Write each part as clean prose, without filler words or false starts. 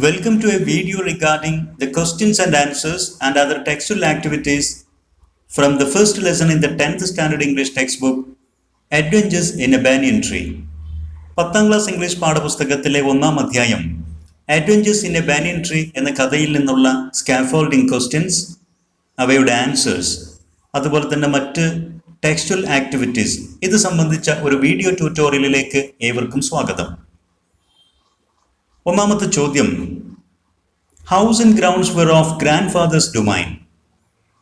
Welcome to a video regarding the questions and answers and other textual activities from the first lesson in the 10th standard English textbook, Adventures in a Banyan Tree. 10th class English പാഠപുസ്തകത്തിലെ ഒന്നാം അധ്യായം Adventures in a Banyan Tree എന്ന കഥയിൽ നിന്നുള്ള scaffolding questions, അവയുടെ answers, അതുപോലെ തന്നെ മറ്റ് textual activities ഇത് സംബന്ധിച്ച ഒരു വീഡിയോ ട്യൂട്ടോറിയലിലേക്ക് ഏവർക്കും സ്വാഗതം. ഒന്നാമത്തെ ചോദ്യം, House and grounds were of grandfather's domain,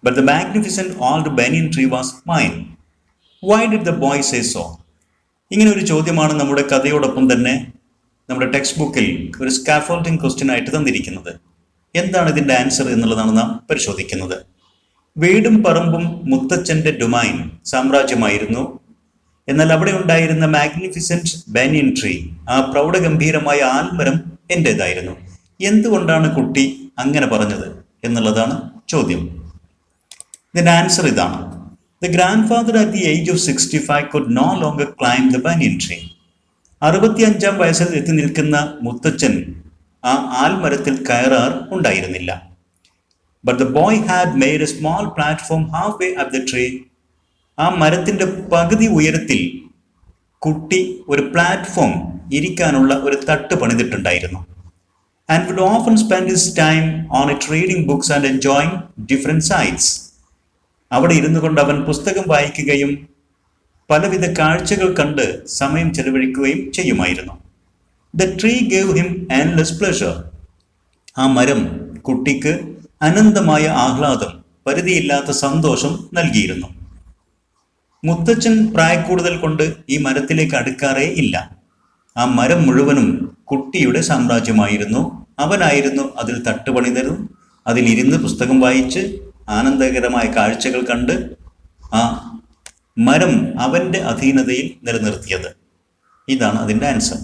but the magnificent old banyan tree was mine. Why did the boy say so? ഇങ്ങനെ ഒരു ചോദ്യമാണ് നമ്മുടെ കഥയോടൊപ്പം തന്നെ നമ്മുടെ ടെക്സ്റ്റ് ബുക്കിൽ ഒരു സ്കാഫോൾഡിംഗ് ക്വസ്റ്റ്യൻ ആയിട്ട് തന്നിരിക്കുന്നത്. എന്താണ് ഇതിൻ്റെ ആൻസർ എന്നുള്ളതാണ് നാം പരിശോധിക്കുന്നത്. വീടും പറമ്പും മുത്തച്ഛൻ്റെ ഡൊമൈൻ സാമ്രാജ്യമായിരുന്നു. എന്നാൽ അവിടെ ഉണ്ടായിരുന്ന മാഗ്നിഫിസൻറ്റ് ബാനിയൻ ട്രീ, ആ പ്രൗഢഗംഭീരമായ ആൽമരം എൻ്റേതായിരുന്നു. എന്തുകൊണ്ടാണ് കുട്ടി അങ്ങനെ പറഞ്ഞത് എന്നുള്ളതാണ് ചോദ്യം. ഇതിൻ്റെ ആൻസർ ഇതാണ്. The grandfather at the age of 65 could no longer climb the banyan tree. 65-ാം വയസ്സിൽ എത്തി നിൽക്കുന്ന മുത്തച്ഛൻ ആ ആൽമരത്തിൽ കയറാർ ഉണ്ടായിരുന്നില്ല. But the boy had made a small platform halfway up the tree. ആ മരത്തിൻ്റെ പകുതി ഉയരത്തിൽ കുട്ടി ഒരു പ്ലാറ്റ്ഫോം, ഇരിക്കാനുള്ള ഒരു തട്ട് പണിതിട്ടുണ്ടായിരുന്നു. And would often spend his time on it reading books and enjoying different sights. അവിടെ ഇരുന്നു കൊണ്ട് അവൻ പുസ്തകം വായിക്കുകയും പലവിധ കാഴ്ചകൾ കണ്ട് സമയം ചെലവഴിക്കുകയും ചെയ്യുമായിരുന്നു. The tree gave him endless pleasure. ആ മരം കുട്ടിക്ക് അനന്തമായ ആഹ്ലാദം, പരിധിയില്ലാത്ത സന്തോഷം നൽകിയിരുന്നു. മുത്തച്ഛൻ പ്രായക്കൂടുതൽ കൊണ്ട് ഈ മരത്തിലേക്ക് അടുക്കാറേ ഇല്ല. ആ മരം മുഴുവനും കുട്ടിയുടെ സാമ്രാജ്യമായിരുന്നു. അവനായിരുന്നു അതിൽ തട്ടുപണിതരും അതിലിരുന്ന് പുസ്തകം വായിച്ച് ആനന്ദകരമായ കാഴ്ചകൾ കണ്ട് ആ മരം അവൻ്റെ അധീനതയിൽ നിലനിർത്തിയത്. ഇതാണ് അതിൻ്റെ ആൻസർ.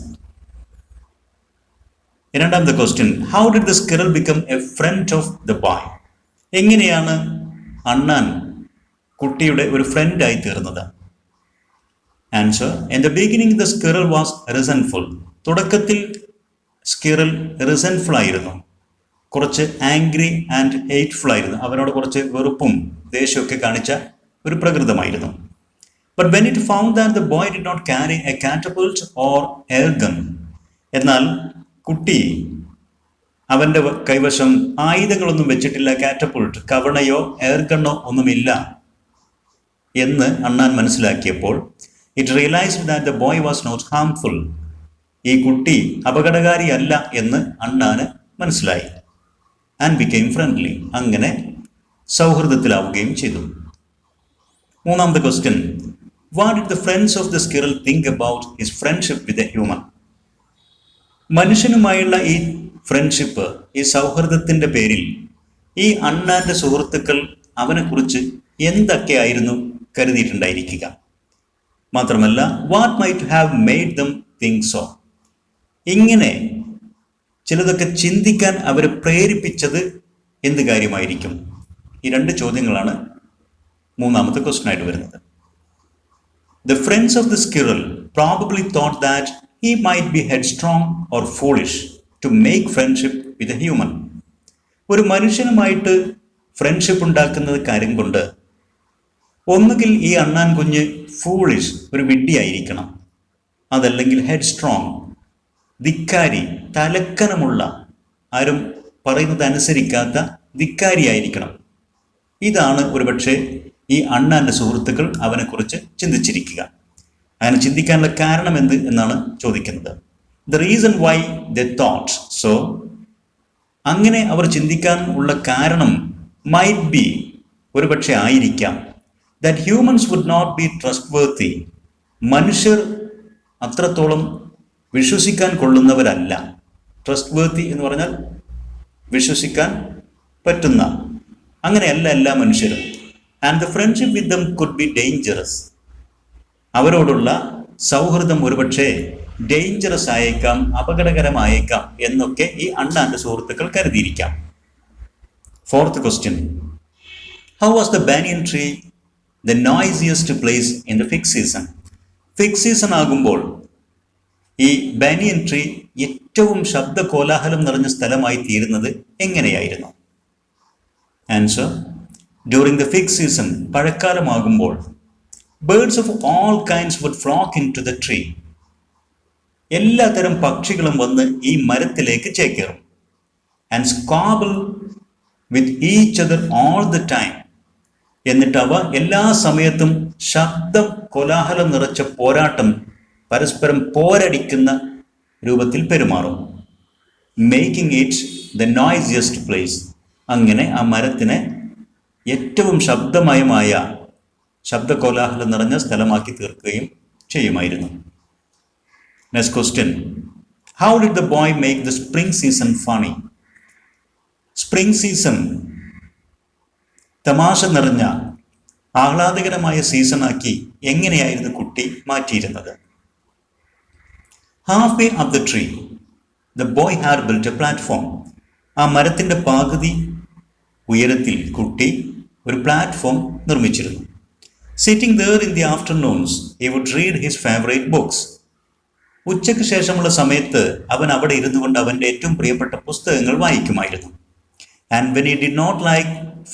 രണ്ടാമത്തെ question, how did the squirrel become a friend of the boy? എങ്ങനെയാണ് അണ്ണാൻ കുട്ടിയുടെ ഒരു ഫ്രണ്ടായി തീർന്നത്? Answer, in the beginning the squirrel was resentful. തുടക്കത്തിൽ സ്ക്വിറൽ റിസൻഫുൾ ആയിരുന്നു, കുറച്ച് ആംഗ്രി ആൻഡ് ഹെയ്റ്റ്ഫുൾ ആയിരുന്നു. അവനോട് കുറച്ച് വെറുപ്പും ദേഷ്യമൊക്കെ കാണിച്ച ഒരു പ്രകൃതമായിരുന്നു. But when it found that the boy did not carry a catapult or air gun, എന്നാൽ കുട്ടി അവൻ്റെ കൈവശം ആയുധങ്ങളൊന്നും വെച്ചിട്ടില്ല, കാറ്റപൾട്ട്, കവണയോ എയർ ഗണ്ണോ ഒന്നുമില്ല എന്ന് അണ്ണാൻ മനസ്സിലാക്കിയപ്പോൾ it realised that the boy was not harmful. ഈ കുട്ടി അപകടകാരിയല്ല എന്ന് അണ്ണാന് മനസ്സിലായി. And became friendly. അങ്ങനെ സൗഹൃദത്തിലാവുകയും ചെയ്തു. മൂന്നാമത്തെ question, what did the friends of the squirrel think about his friendship with a human? മനുഷ്യനുമായുള്ള ഈ ഫ്രണ്ട്ഷിപ്പ്, ഈ സൗഹൃദത്തിൻ്റെ പേരിൽ ഈ അണ്ണാൻ്റെ സുഹൃത്തുക്കൾ അവനെക്കുറിച്ച് എന്തൊക്കെയായിരുന്നു കരുതിയിട്ടുണ്ടായിരിക്കുക? മാത്രമല്ല, what might have made dum think so? ഇങ്ങനെ ചിലതൊക്കെ ചിന്തിക്കാൻ അവരെ പ്രേരിപ്പിച്ചത് എന്ത് കാര്യമായിരിക്കും? ഈ രണ്ട് ചോദ്യങ്ങളാണ് മൂന്നാമത്തെ ക്വസ്റ്റ്യൻ ആയിട്ട് വരുന്നത്. The friends of the squirrel probably thought that he might be headstrong or foolish to make friendship with a human. ഒരു മനുഷ്യനുമായിട്ട് ഫ്രണ്ട്ഷിപ്പ് ഉണ്ടാക്കുന്നത് കാര്യം കൊണ്ട് ഒന്നുകിൽ ഈ അണ്ണാൻ കുഞ്ഞ് ഫൂളിഷ്, ഒരു വിഡ്ഢിയായിരിക്കണം, അതല്ലെങ്കിൽ ഹെഡ് സ്ട്രോങ്, ധിക്കാരി, തലക്കനമുള്ള, ആരും പറയുന്നത് അനുസരിക്കാത്ത ധിക്കാരിയായിരിക്കണം. ഇതാണ് ഒരുപക്ഷെ ഈ അണ്ണാൻ്റെ സുഹൃത്തുക്കൾ അവനെക്കുറിച്ച് ചിന്തിച്ചിരിക്കുക. അങ്ങനെ ചിന്തിക്കാനുള്ള കാരണം എന്ത് എന്നാണ് ചോദിക്കുന്നത്. The reason why the thought so, അങ്ങനെ അവർ ചിന്തിക്കാൻ ഉള്ള കാരണം മൈറ്റ് ബി, ഒരുപക്ഷെ ആയിരിക്കാം, that humans would not be trustworthy. മനുഷ്യർ അത്രത്തോളം വിശ്വസിക്കാൻ കൊള്ളുന്നവരല്ല. ട്രസ്റ്റ്വർത്തി എന്ന് പറഞ്ഞാൽ വിശ്വസിക്കാൻ പറ്റുന്ന, അങ്ങനെയല്ല എല്ലാ മനുഷ്യരും. And the friendship with dum could be dangerous. അവരോടുള്ള സൗഹൃദം ഒരുപക്ഷെ ഡേഞ്ചറസ് ആയേക്കാം, അപകടകരമായേക്കാം എന്നൊക്കെ ഈ അണ്ണാൻ്റെ സുഹൃത്തുക്കൾ കരുതിയിരിക്കാം. Fourth question, how was the banyan tree the noisiest place in the fixed season? Fixed season ആകുമ്പോൾ ഈ ബാനിയൻ ട്രീ ഏറ്റവും ശബ്ദ കോലാഹലം നിറഞ്ഞ സ്ഥലമായി തീരുന്നത് എങ്ങനെയായിരുന്നു? Answer: during the fig season, പഴക്കാലമാകുമ്പോൾ birds of all kinds would flock into the tree. എല്ലാത്തരം പക്ഷികളും വന്ന് ഈ മരത്തിലേക്ക് ചേക്കേറും. And squabble with each other all the time. എന്നിട്ട് അവ എല്ലാ സമയത്തും ശബ്ദം കോലാഹലം നിറച്ച പോരാട്ടം, പരസ്പരം പോരടിക്കുന്ന രൂപത്തിൽ പെരുമാറും. Making it the noisiest place. അങ്ങനെ ആ മരത്തിനെ ഏറ്റവും ശബ്ദമയമായ ശബ്ദകോലാഹലം നിറഞ്ഞ സ്ഥലമാക്കി തീർക്കുകയും ചെയ്യുമായിരുന്നു. Next question: how did the boy make the spring season funny? Spring season തമാശ നിറഞ്ഞ ആഹ്ലാദകരമായ സീസണാക്കി എങ്ങനെയായിരുന്നു കുട്ടി മാറ്റിയിരുന്നത്? Half way up the tree the boy had built a platform. ആ മരത്തിൻ്റെ പകുതി ഉയരത്തിൽ കുട്ടി ഒരു പ്ലാറ്റ്ഫോം നിർമ്മിച്ചിരുന്നു. Sitting there in the afternoons, he would read his favorite books. ഉച്ചയ്ക്ക് ശേഷമുള്ള സമയത്ത് അവൻ അവിടെ ഇരുന്നു കൊണ്ട് അവൻ്റെ ഏറ്റവും പ്രിയപ്പെട്ട പുസ്തകങ്ങൾ വായിക്കുമായിരുന്നു. And when he did not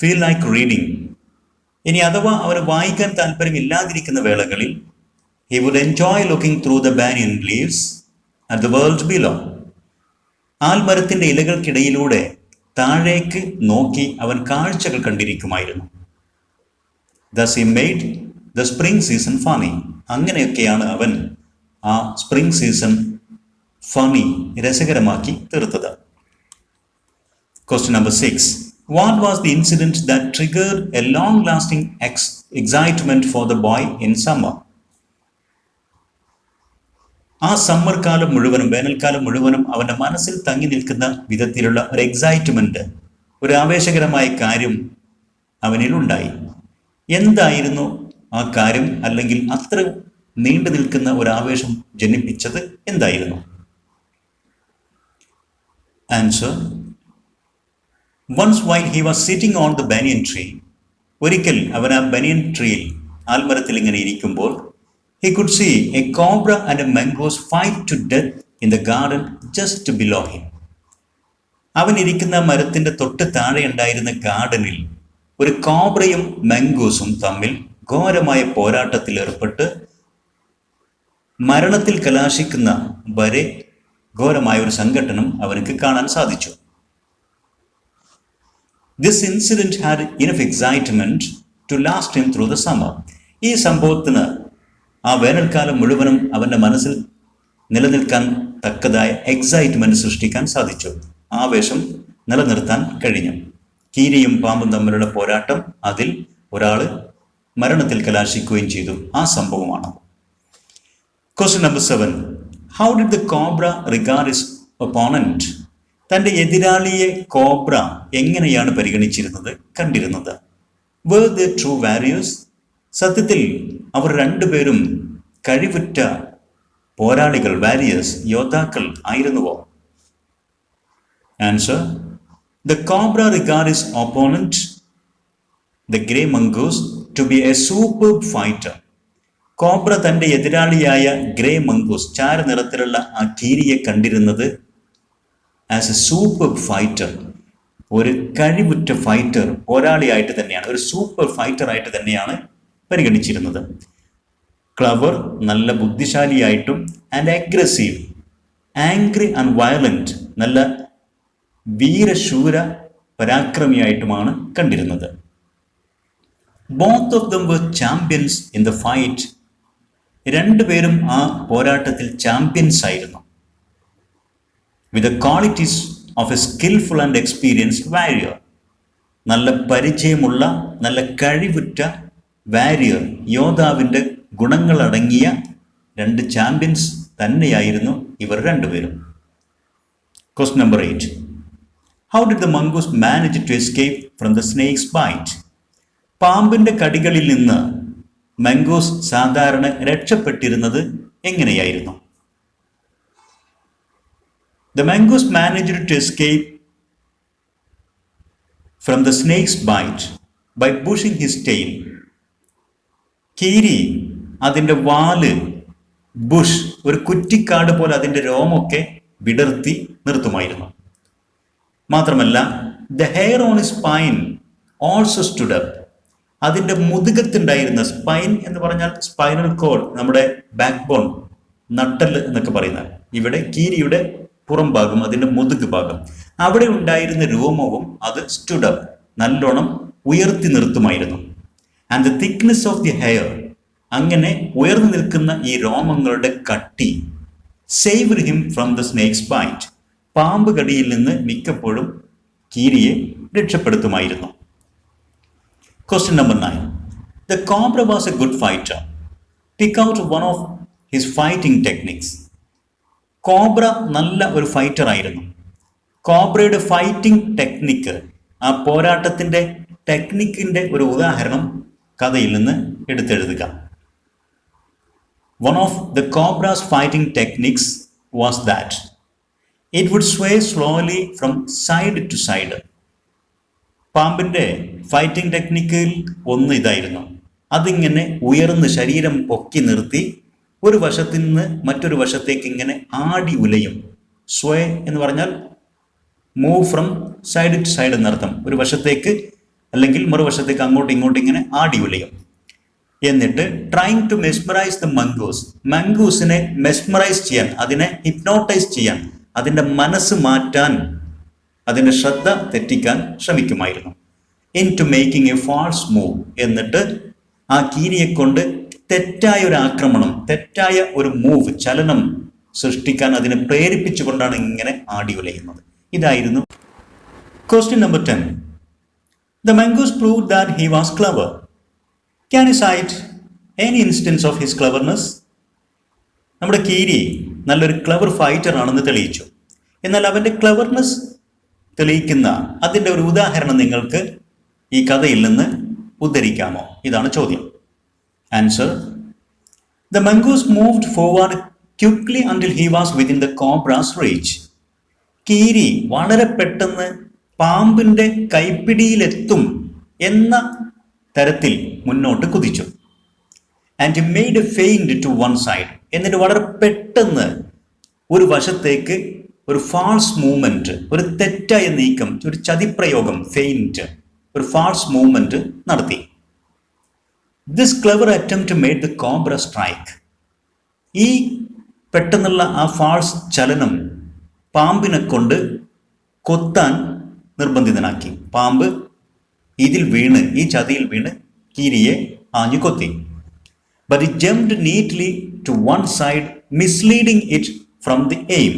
feel like reading, ഇനി അഥവാ അവന് വായിക്കാൻ താല്പര്യമില്ലാതിരിക്കുന്ന വേളകളിൽ he would enjoy looking through the banyan leaves at the world below. ആൽമരത്തിൻ്റെ ഇലകൾക്കിടയിലൂടെ താഴേക്ക് നോക്കി അവൻ കാഴ്ചകൾ കണ്ടിരിക്കുമായിരുന്നു. Thus he made the spring season funny. അങ്ങനെയൊക്കെയാണ് അവൻ ആ സ്പ്രിംഗ് സീസൺ ഫണി, രസകരമാക്കി തീർത്തത്. Question number 6. What was the incident that triggered a long-lasting excitement for the boy in summer? ആ summer കാലം മുഴുവനും, വേനൽക്കാലം മുഴുവനും അവൻ്റെ മനസ്സിൽ തങ്ങി നിൽക്കുന്ന വിധത്തിലുള്ള ഒരു എക്സൈറ്റ്മെൻറ്റ്, ഒരു ആവേശകരമായ കാര്യം അവനിലുണ്ടായി. എന്തായിരുന്നു ആ കാര്യം? അല്ലെങ്കിൽ അത്ര നീണ്ടു നിൽക്കുന്ന ഒരു ആവേശം ജനിപ്പിച്ചത് എന്തായിരുന്നു? Answer: once while he was sitting on the banyan tree. ഒരിക്കൽ അവൻ ആ ബനിയൻ ട്രീയിൽ, ആൽമരത്തിൽ ഇങ്ങനെ ഇരിക്കുമ്പോൾ, he could see a cobra and a mongoose fight to death in the garden just below him. അവൻ ഇരിക്കുന്ന മരത്തിൻ്റെ തൊട്ട് താഴെ ഉണ്ടായിരുന്ന ഗാർഡനിൽ ഒരു കോബ്രയും മംഗൂസും തമ്മിൽ ഘോരമായ പോരാട്ടത്തിൽ ഏർപ്പെട്ട് മരണത്തിൽ കലാശിക്കുന്ന വരെ ഘോരമായ ഒരു സംഘട്ടനം അവനക്ക് കാണാൻ സാധിച്ചു. This incident had enough excitement to last him through the summer. ഈ സംഭവത്തിന് ആ വേനൽക്കാലം മുഴുവനും അവൻ്റെ മനസ്സിൽ നിലനിൽക്കാൻ തക്കതായ എക്സൈറ്റ്മെന്റ് സൃഷ്ടിക്കാൻ സാധിച്ചു. ആവേശം നിലനിർത്താൻ കഴിഞ്ഞു. കീരിയും പാമ്പും തമ്മിലുള്ള പോരാട്ടം, അതിൽ ഒരാൾ മരണത്തിൽ കലാശിക്കുകയും ചെയ്തു. ആ സംഭവമാണ്. Question number 7. How did the cobra regard his opponent? തൻ്റെ എതിരാളിയെ കോബ്ര എങ്ങനെയാണ് പരിഗണിച്ചിരുന്നത്, കണ്ടിരുന്നത്? Were they true warriors? സത്യത്തിൽ അവർ രണ്ടുപേരും കഴിവുറ്റ പോരാളികൾ, വാരിയേഴ്സ്, യോദ്ധാക്കൾ ആയിരുന്നുവോ? Answer: The cobra regarded his opponent, the grey mongoose, to be a superb fighter. Cobra തൻ്റെ എതിരാളിയായ ഗ്രേ മംഗൂസ്, ചാരനിറത്തിലുള്ള ആ കീരിയെ കണ്ടിരുന്നത് ആസ് എ സൂപ്പർ ഫൈറ്റർ, ഒരു കഴിവുറ്റ ഫൈറ്റർ, പോരാളിയായിട്ട് തന്നെയാണ്, ഒരു സൂപ്പർ ഫൈറ്റർ ആയിട്ട് തന്നെയാണ് പരിഗണിച്ചിരുന്നത്. ക്ലവർ, നല്ല ബുദ്ധിശാലിയായിട്ടും, and aggressive, angry and violent, നല്ല വീരശൂര പരാക്രമിയായിട്ടുമാണ് കണ്ടിരുന്നത്. Both of them were champions in the fight. രണ്ടുപേരും ആ പോരാട്ടത്തിൽ ചാമ്പ്യൻസ് ആയിരുന്നു. With the qualities of a skilled and experienced warrior. നല്ല പരിചയമുള്ള, നല്ല കഴിവുറ്റ വാരിയർ, യോദ്ധാവിൻ്റെ ഗുണങ്ങളടങ്ങിയ രണ്ട് ചാമ്പ്യൻസ് തന്നെയായിരുന്നു ഇവർ രണ്ടുപേരും. Question number 8. How did the mongoose manage to escape from the snake's bite? പാമ്പിൻ്റെ കടികളിൽ നിന്ന് മംഗൂസ് സാധാരണ രക്ഷപ്പെട്ടിരുന്നത് എങ്ങനെയായിരുന്നു? The mongoose managed to escape from the snake's bite by pushing his tail. കീരി അതിൻ്റെ വാല്, ബുഷ്, ഒരു കുറ്റിക്കാട് പോലെ അതിൻ്റെ രോമൊക്കെ വിടർത്തി നിർത്തുമായിരുന്നു. മാത്രമല്ല the hair on spine also stood up. അതിൻ്റെ മുതുകത്തുണ്ടായിരുന്ന സ്പൈൻ എന്ന് പറഞ്ഞാൽ സ്പൈനൽ കോഡ്, നമ്മുടെ ബാക്ക് ബോൺ, നട്ടൽ എന്നൊക്കെ പറയുന്ന, ഇവിടെ കീരിയുടെ പുറം ഭാഗം, അതിൻ്റെ മുതുക് ഭാഗം, അവിടെ ഉണ്ടായിരുന്ന രോമവും അത് സ്റ്റുഡ് അപ്പ്, നല്ലോണം ഉയർത്തി നിർത്തുമായിരുന്നു. And the thickness of the hair, അങ്ങനെ ഉയർന്നു നിൽക്കുന്ന ഈ രോമങ്ങളുടെ കട്ടി, saved him from the snake's bite, പാമ്പ് കടിയിൽ നിന്ന് മിക്കപ്പോഴും കീരിയെ രക്ഷപ്പെടുത്തുമായിരുന്നു. Question number 9. The cobra was a good fighter. Pick out one of his fighting techniques. Cobra നല്ല ഒരു ഫൈറ്റർ ആയിരുന്നു. കോബ്രയുടെ ഫൈറ്റിംഗ് ടെക്നിക്ക്, ആ പോരാട്ടത്തിൻ്റെ ടെക്നിക്കിൻ്റെ ഒരു ഉദാഹരണം കഥയിൽ നിന്ന് എടുത്തെഴുതുക. One of the cobra's fighting techniques was that it would sway slowly from side to side. പാമ്പിൻ്റെ fighting ടെക്നിക്കിൽ ഒന്ന് ഇതായിരുന്നു. അതിങ്ങനെ ഉയർന്ന് ശരീരം പൊക്കി നിർത്തി ഒരു വശത്തു നിന്ന് മറ്റൊരു വശത്തേക്ക് ഇങ്ങനെ ആടി ഉലയും. സ്വേ എന്ന് പറഞ്ഞാൽ move from side to side എന്നർത്ഥം. ഒരു വശത്തേക്ക് അല്ലെങ്കിൽ മറുവശത്തേക്ക് അങ്ങോട്ടും ഇങ്ങോട്ടും ഇങ്ങനെ ആടി ഉലയും. എന്നിട്ട് trying to mesmerize the mongoose, മംഗൂസിനെ മെസ്മറൈസ് ചെയ്യാൻ, അതിനെ ഹിപ്നോട്ടൈസ് ചെയ്യാൻ, അതിൻ്റെ മനസ്സ് മാറ്റാൻ, അതിൻ്റെ ശ്രദ്ധ തെറ്റിക്കാൻ ശ്രമിക്കുമായിരുന്നു. Into making a false move, എന്നിട്ട് ആ കീരിയെ കൊണ്ട് തെറ്റായ ഒരു ആക്രമണം, തെറ്റായ ഒരു മൂവ്, ചലനം സൃഷ്ടിക്കാൻ അതിനെ പ്രേരിപ്പിച്ചുകൊണ്ടാണ് ഇങ്ങനെ ആടി ഉലയുന്നത്. ഇതായിരുന്നു. Question number 10. The mongoose proved that he was clever. Can you cite any instance of his cleverness? നമ്മുടെ കീരി നല്ലൊരു ക്ലവർ ഫൈറ്റർ ആണെന്ന് തെളിയിച്ചു. എന്നാൽ അവൻ്റെ ക്ലവർനെസ് തെളിയിക്കുന്ന അതിൻ്റെ ഒരു ഉദാഹരണം നിങ്ങൾക്ക് ഈ കഥയിൽ നിന്ന് ഉദ്ധരിക്കാമോ? ഇതാണ് ചോദ്യം. Answer: the mongoose moved forward quickly until he was within the cobra's reach. കീരി വളരെ പെട്ടെന്ന് പാമ്പിൻ്റെ കൈപ്പിടിയിലെത്തും എന്ന തരത്തിൽ മുന്നോട്ട് കുതിച്ചു. And made a feint to one side, എന്നിട്ട് വളരെ പെട്ടെന്ന് ഒരു വശത്തേക്ക് ഒരു ഫാൾസ് മൂവ്മെന്റ്, ഒരു തെറ്റായ നീക്കം, ഒരു ചതിപ്രയോഗം, ഫെയിൻറ്റ്, ഒരു ഫാൾസ് മൂവ്മെന്റ് നടത്തി. This clever attempt made the cobra strike. ഈ പെട്ടെന്നുള്ള ആ ഫാൾസ് ചലനം പാമ്പിനെ കൊണ്ട് കൊത്താൻ നിർബന്ധിതനാക്കി. പാമ്പ് ഇതിൽ വീണ്, ഈ ചതിയിൽ വീണ് കീരിയെ ആഞ്ഞു കൊത്തി. But it jumped neatly to one side, misleading it from the aim.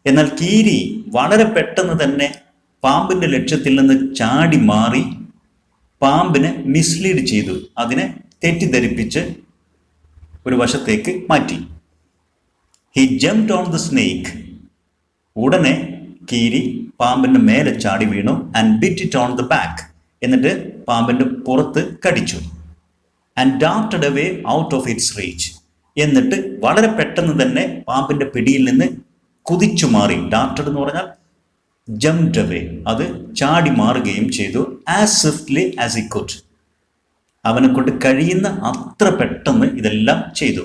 എന്നാൽ കീരി വളരെ പെട്ടെന്ന് തന്നെ പാമ്പിൻ്റെ ലക്ഷ്യത്തിൽ നിന്ന് ചാടി മാറി പാമ്പിനെ മിസ്ലീഡ് ചെയ്തു, അതിനെ തെറ്റിദ്ധരിപ്പിച്ച് ഒരു വശത്തേക്ക് മാറ്റി. He jumped on the snake. ഉടനെ കീരി പാമ്പിൻ്റെ മേലെ ചാടി വീണു. And bit it on the back. എന്നിട്ട് പാമ്പിൻ്റെ പുറത്ത് കടിച്ചു. And darted away out of its reach. എന്നിട്ട് വളരെ പെട്ടെന്ന് തന്നെ പാമ്പിൻ്റെ പിടിയിൽ നിന്ന് കുതിച്ചു മാറി. ഡാർട്ടഡ് എന്ന് പറഞ്ഞാൽ ജംപ്ഡ് അവേ, അത് ചാടി മാറുകയും ചെയ്തു. As swiftly as he could. അവനെ കൊണ്ട് കഴിയുന്ന അത്ര പെട്ടെന്ന് ഇതെല്ലാം ചെയ്തു.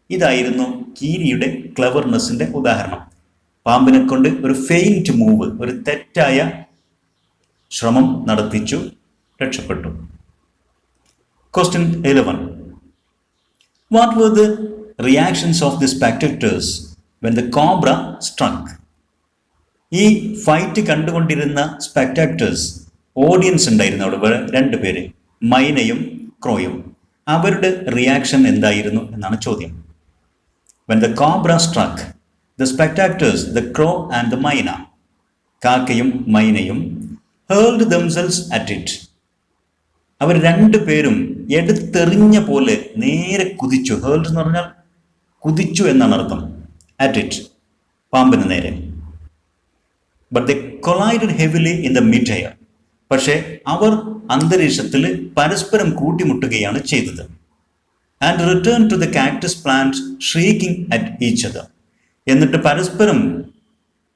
ഇതായിരുന്നു കീരിയുടെ ക്ലെവർനെസ്സിൻ്റെ ഉദാഹരണം. പാമ്പിനെ കൊണ്ട് ഒരു ഫെയിൻറ്റ് മൂവ്, ഒരു തെറ്റായ ശ്രമം നടത്തിച്ചു, രക്ഷപ്പെട്ടു. Question 11. What were the reactions of the spectators when the cobra struck? ഈ ഫൈറ്റ് കണ്ടുകൊണ്ടിരുന്ന സ്പെക്ടാക്ടേഴ്സ്, ഓഡിയൻസ് ഉണ്ടായിരുന്നു അവിടെ രണ്ട് പേര്, മൈനയും ക്രോയും. അവരുടെ റിയാക്ഷൻ എന്തായിരുന്നു എന്നാണ് ചോദ്യം. When the cobra struck, the spectators, the crow and the myna, കാക്കയും മൈനയും, hurled themselves at it. അവർ രണ്ടുപേരും എടുത്തെറിഞ്ഞ പോലെ നേരെ കുതിച്ചു. ഹേൾഡ് എന്ന് പറഞ്ഞാൽ കുതിച്ചു എന്നാണ് അർത്ഥം. at it, പാമ്പിന് നേരെ. But they collided heavily in the mid-air. പക്ഷേ അവർ അന്തരീക്ഷത്തിൽ പരസ്പരം കൂട്ടിമുട്ടുകയാണ് ചെയ്തത്. And returned to the cactus plant shrieking at each other. എന്നിട്ട് പരസ്പരം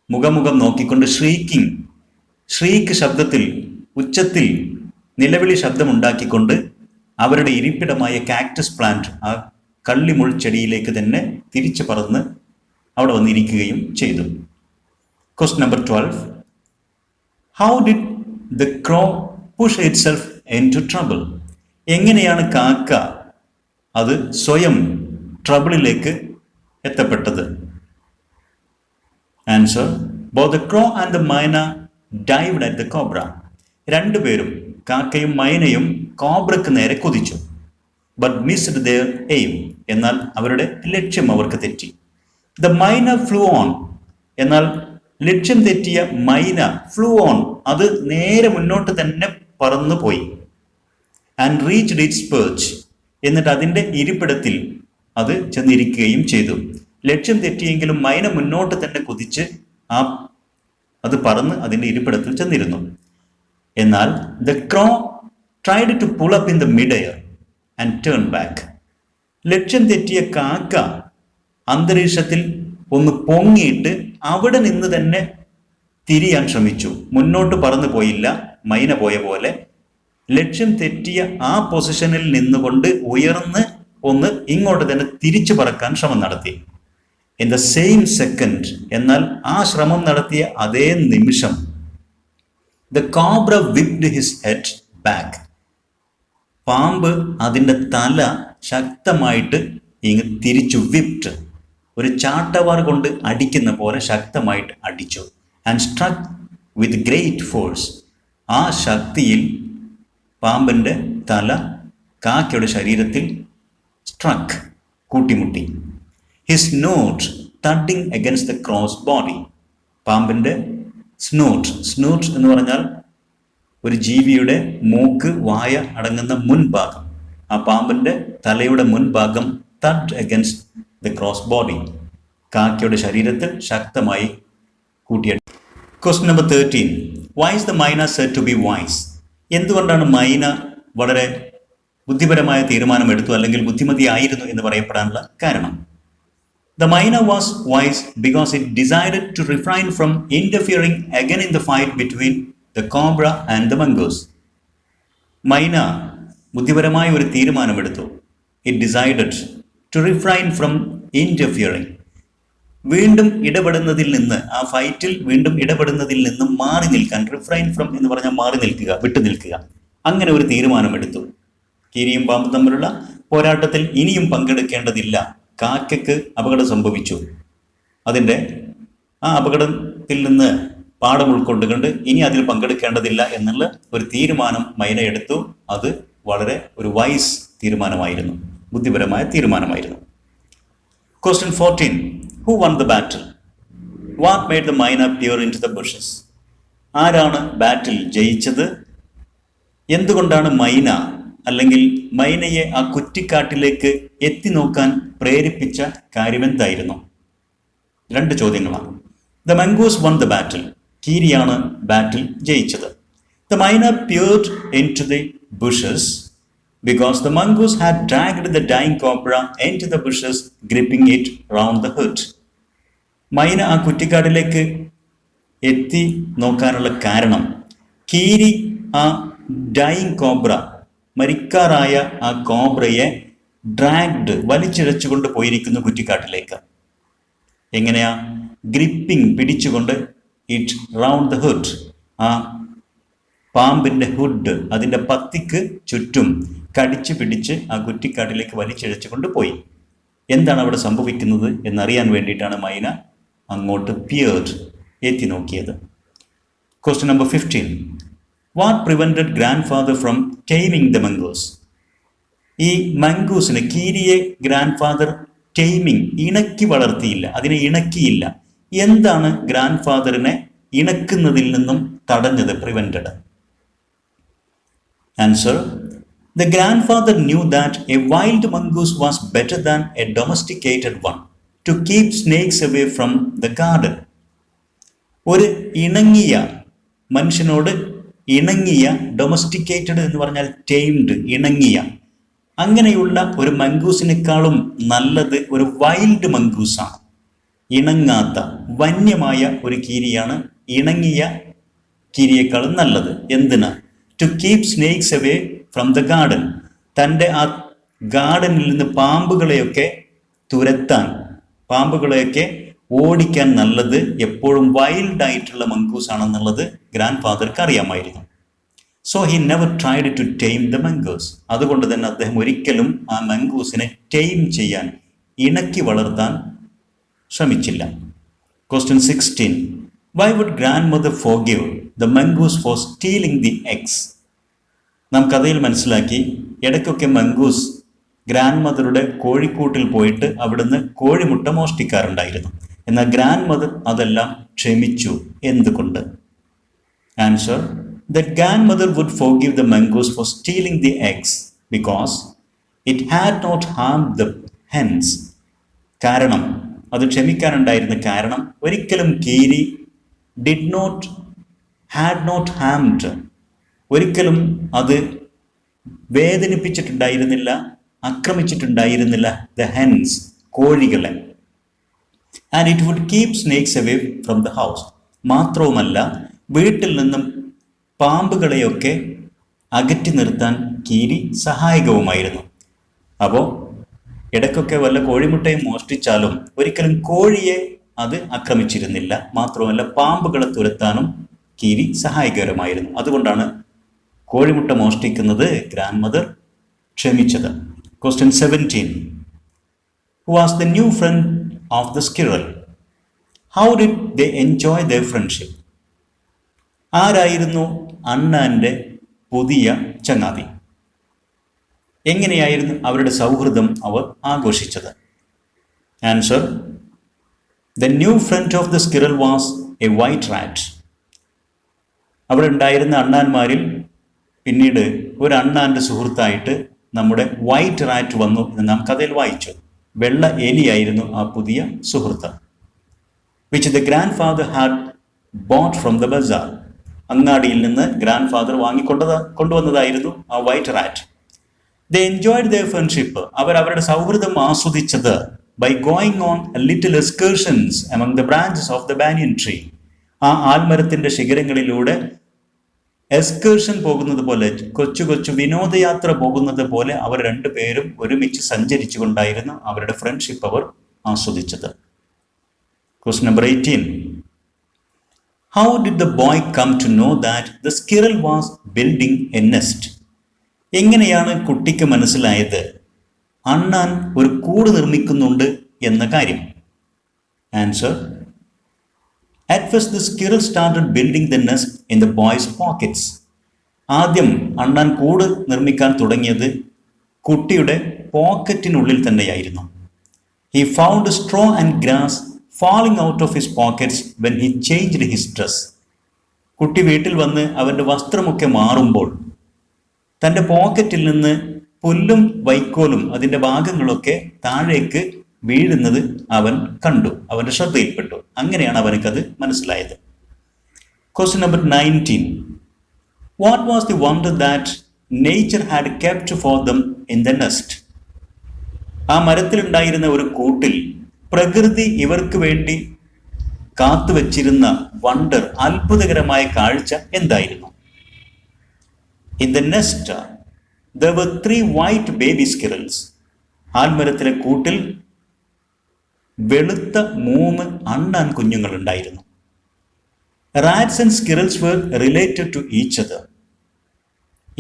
മുഖമുഖം നോക്കിക്കൊണ്ട് ഷ്രീക്ക് ശബ്ദത്തിൽ, ഉച്ചത്തിൽ നിലവിളി ശബ്ദമുണ്ടാക്കിക്കൊണ്ട് അവരുടെ ഇരിപ്പിടമായ കാക്ടസ് പ്ലാന്റ്, ആ കള്ളിമുൾ ചെടിയിലേക്ക് തന്നെ തിരിച്ചു പറന്ന് അവിടെ വന്നിരിക്കുകയും ചെയ്തു. Question number 12. How did the crow push itself into trouble? എങ്ങനെയാണ് കാക്ക അത് സ്വയം ട്രബിളിലേക്ക് എത്തപ്പെട്ടത്? Answer, both the crow and the myna dived at the cobra. രണ്ടുപേരും കാക്കയും മൈനയും കോബ്രക്ക് നേരെ കുതിച്ചു. But missed their aim. എന്നാൽ അവരുടെ ലക്ഷ്യം അവർക്ക് തെറ്റി. The myna flew on. എന്നാൽ ലക്ഷ്യം തെറ്റിയ മൈന ഫ്ലൂ ഓൺ, അത് നേരെ മുന്നോട്ട് തന്നെ പറന്നു പോയി. And reached it's perch. എന്നിട്ട് അതിൻ്റെ ഇരിപ്പിടത്തിൽ അത് ചെന്നിരിക്കുകയും ചെയ്തു. ലക്ഷ്യം തെറ്റിയെങ്കിലും മൈന മുന്നോട്ട് തന്നെ കുതിച്ച് അത് പറന്ന് അതിൻ്റെ ഇരിപ്പിടത്തിൽ ചെന്നിരുന്നു. എന്നാൽ the crow tried to pull up in the mid air and turn back. ലക്ഷ്യം തെറ്റിയ കാക്ക അന്തരീക്ഷത്തിൽ ഒന്ന് പൊങ്ങിയിട്ട് അവിടെ നിന്ന് തന്നെ തിരിയാൻ ശ്രമിച്ചു. മുന്നോട്ട് പറന്നു പോയില്ല. മൈന പോയ പോലെ ലക്ഷ്യം തെറ്റിയ ആ പൊസിഷനിൽ നിന്നുകൊണ്ട് ഉയർന്ന് ഒന്ന് ഇങ്ങോട്ട് തന്നെ തിരിച്ചു പറക്കാൻ ശ്രമം നടത്തി. ഇൻ ദ സെയിം സെക്കൻഡ്, എന്നാൽ ആ ശ്രമം നടത്തിയ അതേ നിമിഷം, the cobra whipped his head back. പാമ്പ് അതിൻ്റെ തല ശക്തമായിട്ട് ഇങ്ങ് തിരിച്ചു. വിപ്ഡ്, ഒരു ചാട്ടവാർ കൊണ്ട് അടിക്കുന്ന പോലെ ശക്തമായിട്ട് അടിച്ചു. And struck with great force. ആ ശക്തിയിൽ പാമ്പിൻ്റെ തല കാക്കയുടെ ശരീരത്തിൽ സ്ട്രക്ക്, കൂട്ടിമുട്ടി. His snout thudding against the crow's body. പാമ്പിൻ്റെ സ്നൂട്ട് എന്ന് പറഞ്ഞാൽ ഒരു ജീവിയുടെ മൂക്ക്, വായ അടങ്ങുന്ന മുൻഭാഗം. ആ പാമ്പിൻ്റെ തലയുടെ മുൻഭാഗം thud against the crow's body, കാക്കയുടെ ശരീരത്തിൽ ശക്തമായി കൂട്ടിയടി. Question number 13. Why is the myna said to be wise? എന്തുകൊണ്ടാണ് മൈന വളരെ ബുദ്ധിപരമായ തീരുമാനം എടുത്തു അല്ലെങ്കിൽ ബുദ്ധിമതിയായിരുന്നു എന്ന് പറയപ്പെടാനുള്ള കാരണം? The myna was wise because it decided to refrain from interfering again in the fight between the cobra and the mongoose. മൈന ബുദ്ധിപരമായ ഒരു തീരുമാനമെടുത്തു. It decided to refrain from interfering. വീണ്ടും ഇടപെടുന്നതിൽ നിന്ന്, ആ ഫൈറ്റിൽ വീണ്ടും ഇടപെടുന്നതിൽ നിന്ന് മാറി നിൽക്കാൻ. റിഫ്രൈൻ ഫ്രം എന്ന് പറഞ്ഞാൽ മാറി നിൽക്കുക, വിട്ടു നിൽക്കുക. അങ്ങനെ ഒരു തീരുമാനമെടുത്തു. കീരിയും പാമ്പും തമ്മിലുള്ള പോരാട്ടത്തിൽ ഇനിയും പങ്കെടുക്കേണ്ടതില്ല. കാക്കയ്ക്ക് അപകടം സംഭവിച്ചു. അതിൻ്റെ ആ അപകടത്തിൽ നിന്ന് പാഠം ഉൾക്കൊണ്ടുകൊണ്ട് ഇനി അതിൽ പങ്കെടുക്കേണ്ടതില്ല എന്നുള്ള ഒരു തീരുമാനം മൈന എടുത്തു. അത് വളരെ ഒരു വൈസ് തീരുമാനമായിരുന്നു, ബുദ്ധിപരമായ തീരുമാനമായിരുന്നു. Question 14. Who won the battle? What made the myna peer into the bushes? ആരാണ് ബാറ്റിൽ ജയിച്ചത്? എന്തുകൊണ്ടാണ് മൈന അല്ലെങ്കിൽ മൈനയെ ആ കുറ്റിക്കാട്ടിലേക്ക് എത്തി നോക്കാൻ പ്രേരിപ്പിച്ച കാര്യമെന്തായിരുന്നു? 2 ചോദ്യങ്ങളാണ്. The mongoose won the battle. കീരിയാണ് ബാറ്റിൽ ജയിച്ചത്. The myna peered into the bushes because the mongoose had dragged the dying cobra into the bushes, gripping it round the hood. മൈന ആ കുറ്റിക്കാട്ടിലേക്ക് എത്തി നോക്കാനുള്ള കാരണം, കീരി ആ ഡൈയിങ് കോബ്ര, മരിക്കാറായ ആ കോബ്രയെ ഡ്രാഗ്ഡ്, വലിച്ചിഴച്ചുകൊണ്ട് പോയിരിക്കുന്നു കുറ്റിക്കാട്ടിലേക്ക്. എങ്ങനെയാ? ഗ്രിപ്പിംഗ്, പിടിച്ചുകൊണ്ട്, ഇറ്റ് റൗണ്ട് ദ ഹുഡ്, ആ പാമ്പിൻ്റെ ഹുഡ്, അതിൻ്റെ പത്തിക്ക് ചുറ്റും കടിച്ചു പിടിച്ച് ആ കുറ്റിക്കാട്ടിലേക്ക് വലിച്ചിഴച്ചുകൊണ്ട് പോയി. എന്താണ് അവിടെ സംഭവിക്കുന്നത് എന്നറിയാൻ വേണ്ടിയിട്ടാണ് മൈന അങ്ങോട്ട് പിയേർഡ്, എത്തി നോക്കിയത്. Question number 15. What prevented grand father from timing the mongoose? ഈ മംഗൂസിനെ, കീരിയെ ഗ്രാൻഡ് ഫാദർ ടൈമിങ്, ഇണക്കി വളർത്തിയില്ല, അതിനെ ഇണക്കിയില്ല. എന്താണ് ഗ്രാൻഡ് ഫാദറിനെ ഇണക്കുന്നതിൽ നിന്നും തടഞ്ഞത്? Prevented. Answer, the grandfather knew that a wild mongoose was better than a domesticated one to keep snakes away from the garden. ഒരു ഇണങ്ങിയ, മനുഷ്യനോട് ഇണങ്ങിയ, domesticated എന്ന് പറഞ്ഞാൽ timed, ഇണങ്ങിയ, അങ്ങനെയുള്ള ഒരു മംഗൂസിനേക്കാളും നല്ലത് ഒരു വൈൽഡ് മംഗൂസാണ്. ഇണങ്ങാത്ത, വന്യമായ ഒരു കീരിയാണ് ഇണങ്ങിയ കീരിയേക്കാളും നല്ലത്. എന്തിന്? To keep snakes away from the garden. തൻ്റെ ആ ഗാർഡനിൽ നിന്ന് പാമ്പുകളെയൊക്കെ തുരത്താൻ, പാമ്പുകളെയൊക്കെ ഓടിക്കാൻ നല്ലത് എപ്പോഴും വൈൽഡ് ആയിട്ടുള്ള മംഗൂസ് ആണെന്നുള്ളത് ഗ്രാൻഡ് ഫാദർക്ക് അറിയാമായിരുന്നു. So he never tried to time the mongoose. അതുകൊണ്ട് തന്നെ അദ്ദേഹം ഒരിക്കലും ആ മംഗൂസിനെ ടൈം ചെയ്യാൻ, ഇണക്കി വളർത്താൻ ശ്രമിച്ചില്ല. Question 16. Why would grandmother forgive the mongoose for stealing the eggs? നാം കഥയിൽ മനസ്സിലാക്കി ഇടയ്ക്കൊക്കെ മംഗൂസ് ഗ്രാൻഡ് മദറുടെ കോഴിക്കൂട്ടിൽ പോയിട്ട് അവിടുന്ന് കോഴിമുട്ട മോഷ്ടിക്കാറുണ്ടായിരുന്നു. എന്നാൽ ഗ്രാൻഡ് മദർ അതെല്ലാം ക്ഷമിച്ചു. എന്തുകൊണ്ട്? Answer: that grandmother would forgive the mongoose for stealing the eggs because it had not harmed the hens. കാരണം, അത് ക്ഷമിക്കാനുണ്ടായിരുന്ന കാരണം, ഒരിക്കലും കീരി had not harmed, ഒരിക്കലും അത് വേദനിപ്പിച്ചിട്ടുണ്ടായിരുന്നില്ല, ആക്രമിച്ചിട്ടുണ്ടായിരുന്നില്ല the hens, കോഴികളെ. and it would keep snakes away from the house. മാത്രവുമല്ല, വീട്ടിൽ നിന്നും പാമ്പുകളെയൊക്കെ അകറ്റി നിർത്താൻ കീരി സഹായകവുമായിരുന്നു. അപ്പോൾ ഇടയ്ക്കൊക്കെ വല്ല കോഴിമുട്ടയും മോഷ്ടിച്ചാലും ഒരിക്കലും കോഴിയെ അത് ആക്രമിച്ചിരുന്നില്ല. മാത്രമല്ല, പാമ്പുകളെ തുരത്താനും കീരി സഹായകരമായിരുന്നു. അതുകൊണ്ടാണ് കോഴിമുട്ട മോഷ്ടിക്കുന്നത് grand mother ക്ഷമിച്ചത്. Question 17. Who was the new friend of the squirrel? How did they enjoy their friendship? ആരായിരുന്നു അണ്ണാൻ്റെ പുതിയ ചങ്ങാതി? എങ്ങനെയായിരുന്നു അവരുടെ സൗഹൃദം അവർ ആഘോഷിച്ചത്? Answer: the new friend of the squirrel was a white rat. അവിടെ ഉണ്ടായിരുന്ന അണ്ണാന്മാരിൽ പിന്നീട് ഒരു അണ്ണാൻ്റെ സുഹൃത്തായിട്ട് നമ്മുടെ വൈറ്റ് റാറ്റ് വന്നു എന്ന് നാം കഥയിൽ വായിച്ചു. വെള്ള എലിയായിരുന്നു ആ പുതിയ സുഹൃത്ത്. which the grandfather had bought from the bazaar. അങ്ങാടിയിൽ നിന്ന് ഗ്രാൻഡ് ഫാദർ കൊണ്ടുവന്നതായിരുന്നു ആ white rat. They enjoyed their friendship. അവർ അവരുടെ സൗഹൃദം ആസ്വദിച്ചത് by going on a little excursions among the branches of the Banyan Tree. ആ ആൽമരത്തിന്റെ ശിഖരങ്ങളിലൂടെ എക്സ്കർഷൻ പോകുന്നത് പോലെ, കൊച്ചു കൊച്ചു വിനോദയാത്ര പോകുന്നത് പോലെ അവർ രണ്ടുപേരും ഒരുമിച്ച് സഞ്ചരിച്ചു കൊണ്ടായിരുന്നു അവരുടെ friendship our ആസ്വദിച്ചത്. Question number 18. How did the boy come to know that the squirrel was building a nest? എങ്ങനെയാണ് കുട്ടിക്ക് മനസ്സിലായത് അണ്ണാൻ ഒരു കൂട് നിർമ്മിക്കുന്നുണ്ട് എന്ന കാര്യം? Answer: at first the squirrel started building the nest in the boy's pockets. ആദ്യം അണ്ണാൻ കൂട് നിർമ്മിക്കാൻ തുടങ്ങിയത് കുട്ടിയുടെ പോക്കറ്റിനുള്ളിൽ തന്നെയായിരുന്നു. He found straw and grass falling out of his pockets when he changed his dress. കുട്ടി വീട്ടിൽ വന്ന് അവൻ്റെ വസ്ത്രമൊക്കെ മാറുമ്പോൾ തൻ്റെ പോക്കറ്റിൽ നിന്ന് പുല്ലും വൈക്കോലും അതിൻ്റെ ഭാഗങ്ങളൊക്കെ താഴേക്ക് വീഴുന്നത് അവൻ കണ്ടു, അവൻ്റെ ശ്രദ്ധയിൽപ്പെട്ടു. അങ്ങനെയാണ് അവനക്കത് മനസ്സിലായത്. Question number 19. What was the wonder that nature had kept for them in the nest? ആ മരത്തിലുണ്ടായിരുന്ന ഒരു കൂട്ടിൽ പ്രകൃതി ഇവർക്ക് വേണ്ടി കാത്തുവച്ചിരുന്ന വണ്ടർ, അത്ഭുതകരമായ കാഴ്ച എന്തായിരുന്നു? In the nest there were 3 white baby squirrels. ആൽമരത്തിലെ കൂട്ടിൽ വെളുത്ത 3 അണ്ണാൻ കുഞ്ഞുങ്ങൾ ഉണ്ടായിരുന്നു. Rats and squirrels were related to each other.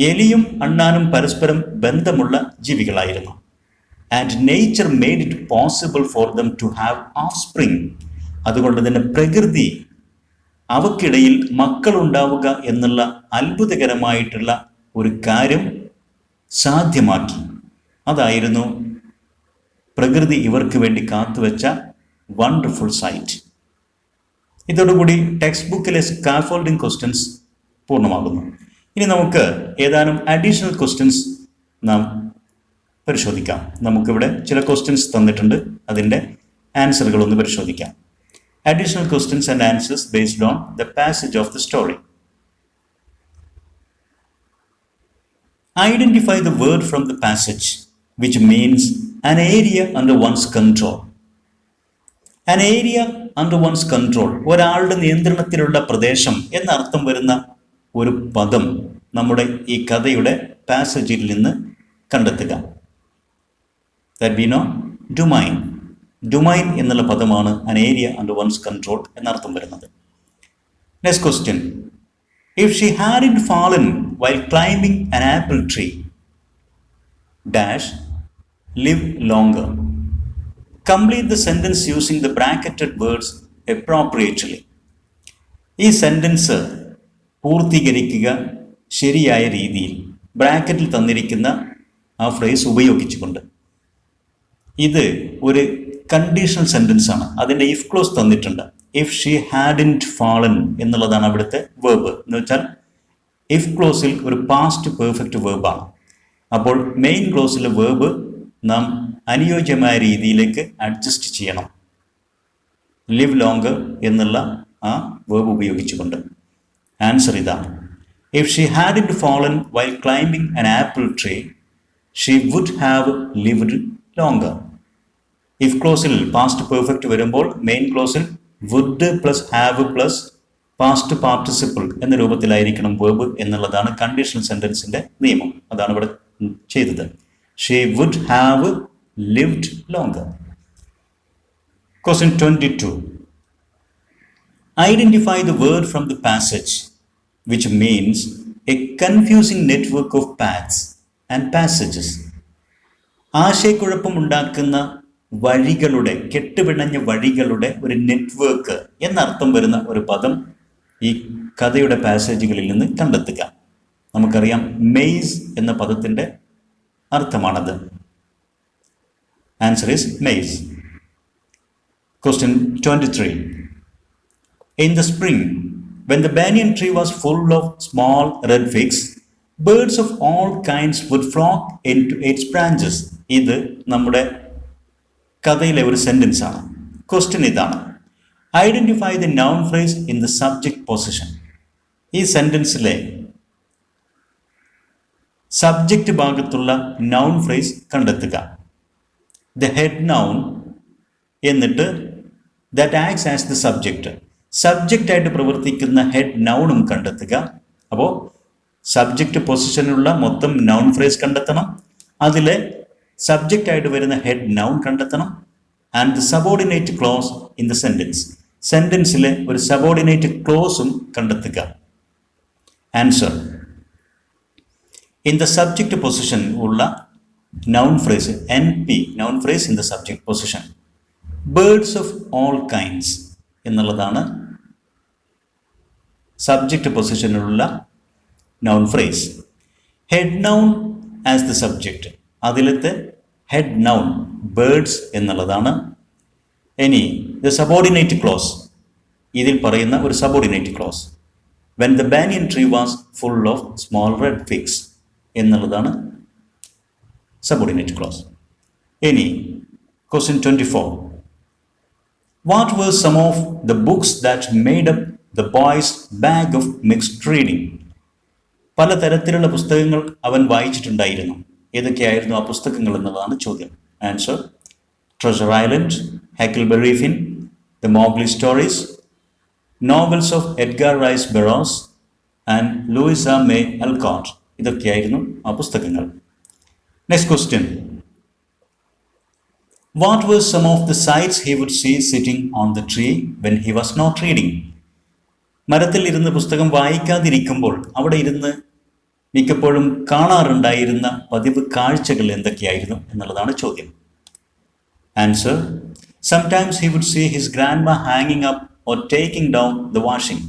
എലിയും അണ്ണാനും പരസ്പരം ബന്ധമുള്ള ജീവികളായിരുന്നു. And nature made it possible for them to have offspring. അതുകൊണ്ട് തന്നെ പ്രകൃതി അവക്കിടയിൽ മക്കളുണ്ടാവുക എന്നുള്ള അത്ഭുതകരമായിട്ടുള്ള ഒരു കാര്യം സാധ്യമാക്കി. അതായിരുന്നു പ്രകൃതി ഇവർക്ക് വേണ്ടി കാത്തുവെച്ച വണ്ടർഫുൾ സൈറ്റ്. ഇതോടുകൂടി ടെക്സ്റ്റ് ബുക്കിലെ സ്കാഫോൾഡിംഗ് ക്വസ്റ്റ്യൻസ് പൂർണ്ണമാകുന്നു. ഇനി നമുക്ക് ഏതാനും അഡീഷണൽ ക്വസ്റ്റ്യൻസ് നാം പരിശോധിക്കാം. നമുക്കിവിടെ ചില ക്വസ്റ്റ്യൻസ് തന്നിട്ടുണ്ട്, അതിൻ്റെ ആൻസറുകൾ ഒന്ന് പരിശോധിക്കാം. Additional questions and answers based on the passage of the story. Identify the word from the passage which means an area under one's control. An area under one's control, ഒരാളുടെ നിയന്ത്രണത്തിലുള്ള പ്രദേശം എന്നർത്ഥം വരുന്ന ഒരു പദം നമ്മുടെ ഈ കഥയുടെ പാസേജിൽ നിന്ന് കണ്ടെത്തുക. That we know, domain. Domain എന്നുള്ള പദമാണ് an area under one's control എന്നർത്ഥം വരുന്നത്. Next question. If she hadn't fallen while climbing an apple tree, dash, live longer. Complete the sentence using the bracketed words appropriately. ഈ sentence പൂർത്തീകരിക്കുക ശരിയായ രീതിയിൽ ബ്രാക്കറ്റിൽ തന്നിരിക്കുന്ന ആ ഫ്രേസ് ഉപയോഗിച്ചുകൊണ്ട്. ഇത് ഒരു കണ്ടീഷണൽ സെൻറ്റൻസ് ആണ്. അതിൻ്റെ ഇഫ് ക്ലോസ് തന്നിട്ടുണ്ട്. ഇഫ് ഷീ ഹാഡിൻറ്റ് ഫാളൻ എന്നുള്ളതാണ് അവിടുത്തെ വേർബ്. എന്ന് വെച്ചാൽ ഇഫ് ക്ലോസിൽ ഒരു പാസ്റ്റ് പെർഫെക്റ്റ് വേർബാണ്. അപ്പോൾ മെയിൻ ക്ലോസിലെ വേർബ് നാം അനുയോജ്യമായ രീതിയിലേക്ക് അഡ്ജസ്റ്റ് ചെയ്യണം. ലിവ് ലോങ്കർ എന്നുള്ള ആ വേർബ് ഉപയോഗിച്ചുകൊണ്ട്. ആൻസർ ഇതാണ്. If she hadn't fallen while climbing an apple tree she would have lived longer. If ക്ലോസിൽ പാസ്റ്റ് പെർഫെക്റ്റ് വരുമ്പോൾ മെയിൻ ക്ലോസിൽ would plus have plus past participle എന്ന രൂപത്തിലായിരിക്കണം വേർബ് എന്നുള്ളതാണ് കണ്ടീഷണൽ സെൻറ്റൻസിൻ്റെ നിയമം. അതാണ് ഇവിടെ ചെയ്തത്. She would have lived longer. Question 22. Identify the word from the passage which means a confusing network of paths and passages. ആശയക്കുഴപ്പമുണ്ടാക്കുന്ന വഴികളുടെ, കെട്ടുപിണഞ്ഞ വഴികളുടെ ഒരു നെറ്റ്വർക്ക് എന്നർത്ഥം വരുന്ന ഒരു പദം ഈ കഥയുടെ പാസേജുകളിൽ നിന്ന് കണ്ടെത്തുക. നമുക്കറിയാം മെയ്സ് എന്ന പദത്തിൻ്റെ അർത്ഥമാണത്. Answer is maize. Question 23. In the spring, when the banyan tree was full of small red figs, birds of all kinds would flock into its branches. ഇത് നമ്മുടെ കഥയിലെ ഒരു സെൻറ്റൻസ് ആണ്. ക്വസ്റ്റ്യൻ ഇതാണ്. Identify the noun phrase in the subject position. ഈ സെൻറ്റൻസിലെ subject ഭാഗത്തുള്ള noun phrase കണ്ടെത്തുക. ദ ഹെഡ് നൗൺ എന്നിട്ട് that acts as the subject. സബ്ജക്റ്റായിട്ട് പ്രവർത്തിക്കുന്ന ഹെഡ് നൗണും കണ്ടെത്തുക. അപ്പോൾ സബ്ജക്റ്റ് പൊസിഷനിലുള്ള മൊത്തം നൗൺ ഫ്രേസ് കണ്ടെത്തണം. അതിലെ സബ്ജക്റ്റായിട്ട് വരുന്ന ഹെഡ് നൗൺ കണ്ടെത്തണം. And the subordinate clause in the sentence. സെൻറ്റൻസിലെ ഒരു സബോർഡിനേറ്റ് ക്ലോസും കണ്ടെത്തുക. Answer. In the subject position ഉള്ള noun phrase NP, noun phrase in the subject position. Birds of all kinds എന്നുള്ളതാണ് സബ്ജക്റ്റ് പൊസിഷനിലുള്ള noun phrase. Head noun as the subject. അതിലത്തെ head noun birds എന്നുള്ളതാണ്. ഇനി ദ സബോർഡിനേറ്റ് ക്ലോസ്, ഇതിൽ പറയുന്ന ഒരു subordinate clause when the banyan tree was full of small red figs എന്നുള്ളതാണ് subordinate close. ഇനി question 24. What were some of the books that made up the boy's bag of mixed reading? പല തരത്തിലുള്ള പുസ്തകങ്ങൾ അവൻ വായിച്ചിട്ടുണ്ടായിരുന്നു. ഏതൊക്കെയായിരുന്നു ആ പുസ്തകങ്ങൾ എന്നുള്ളതാണ് ചോദ്യം. Answer. Treasure Island, Huckleberry Finn, the Mowgli stories, novels of Edgar Rice Burroughs and Louisa May Alcott. ഇതൊക്കെയായിരുന്നു ആ പുസ്തകങ്ങൾ. Next question. What were some of the sights he would see sitting on the tree when he was not reading? മരത്തിൽ ഇരുന്ന് പുസ്തകം വായിക്കാതിരിക്കുമ്പോൾ അവിടെ ഇരുന്ന് മിക്കപ്പോഴും കാണാറുണ്ടായിരുന്ന പതിവ് കാഴ്ചകൾ എന്തൊക്കെയായിരുന്നു എന്നുള്ളതാണ് ചോദ്യം. Answer. Sometimes he would see his grandma hanging up or taking down the washing.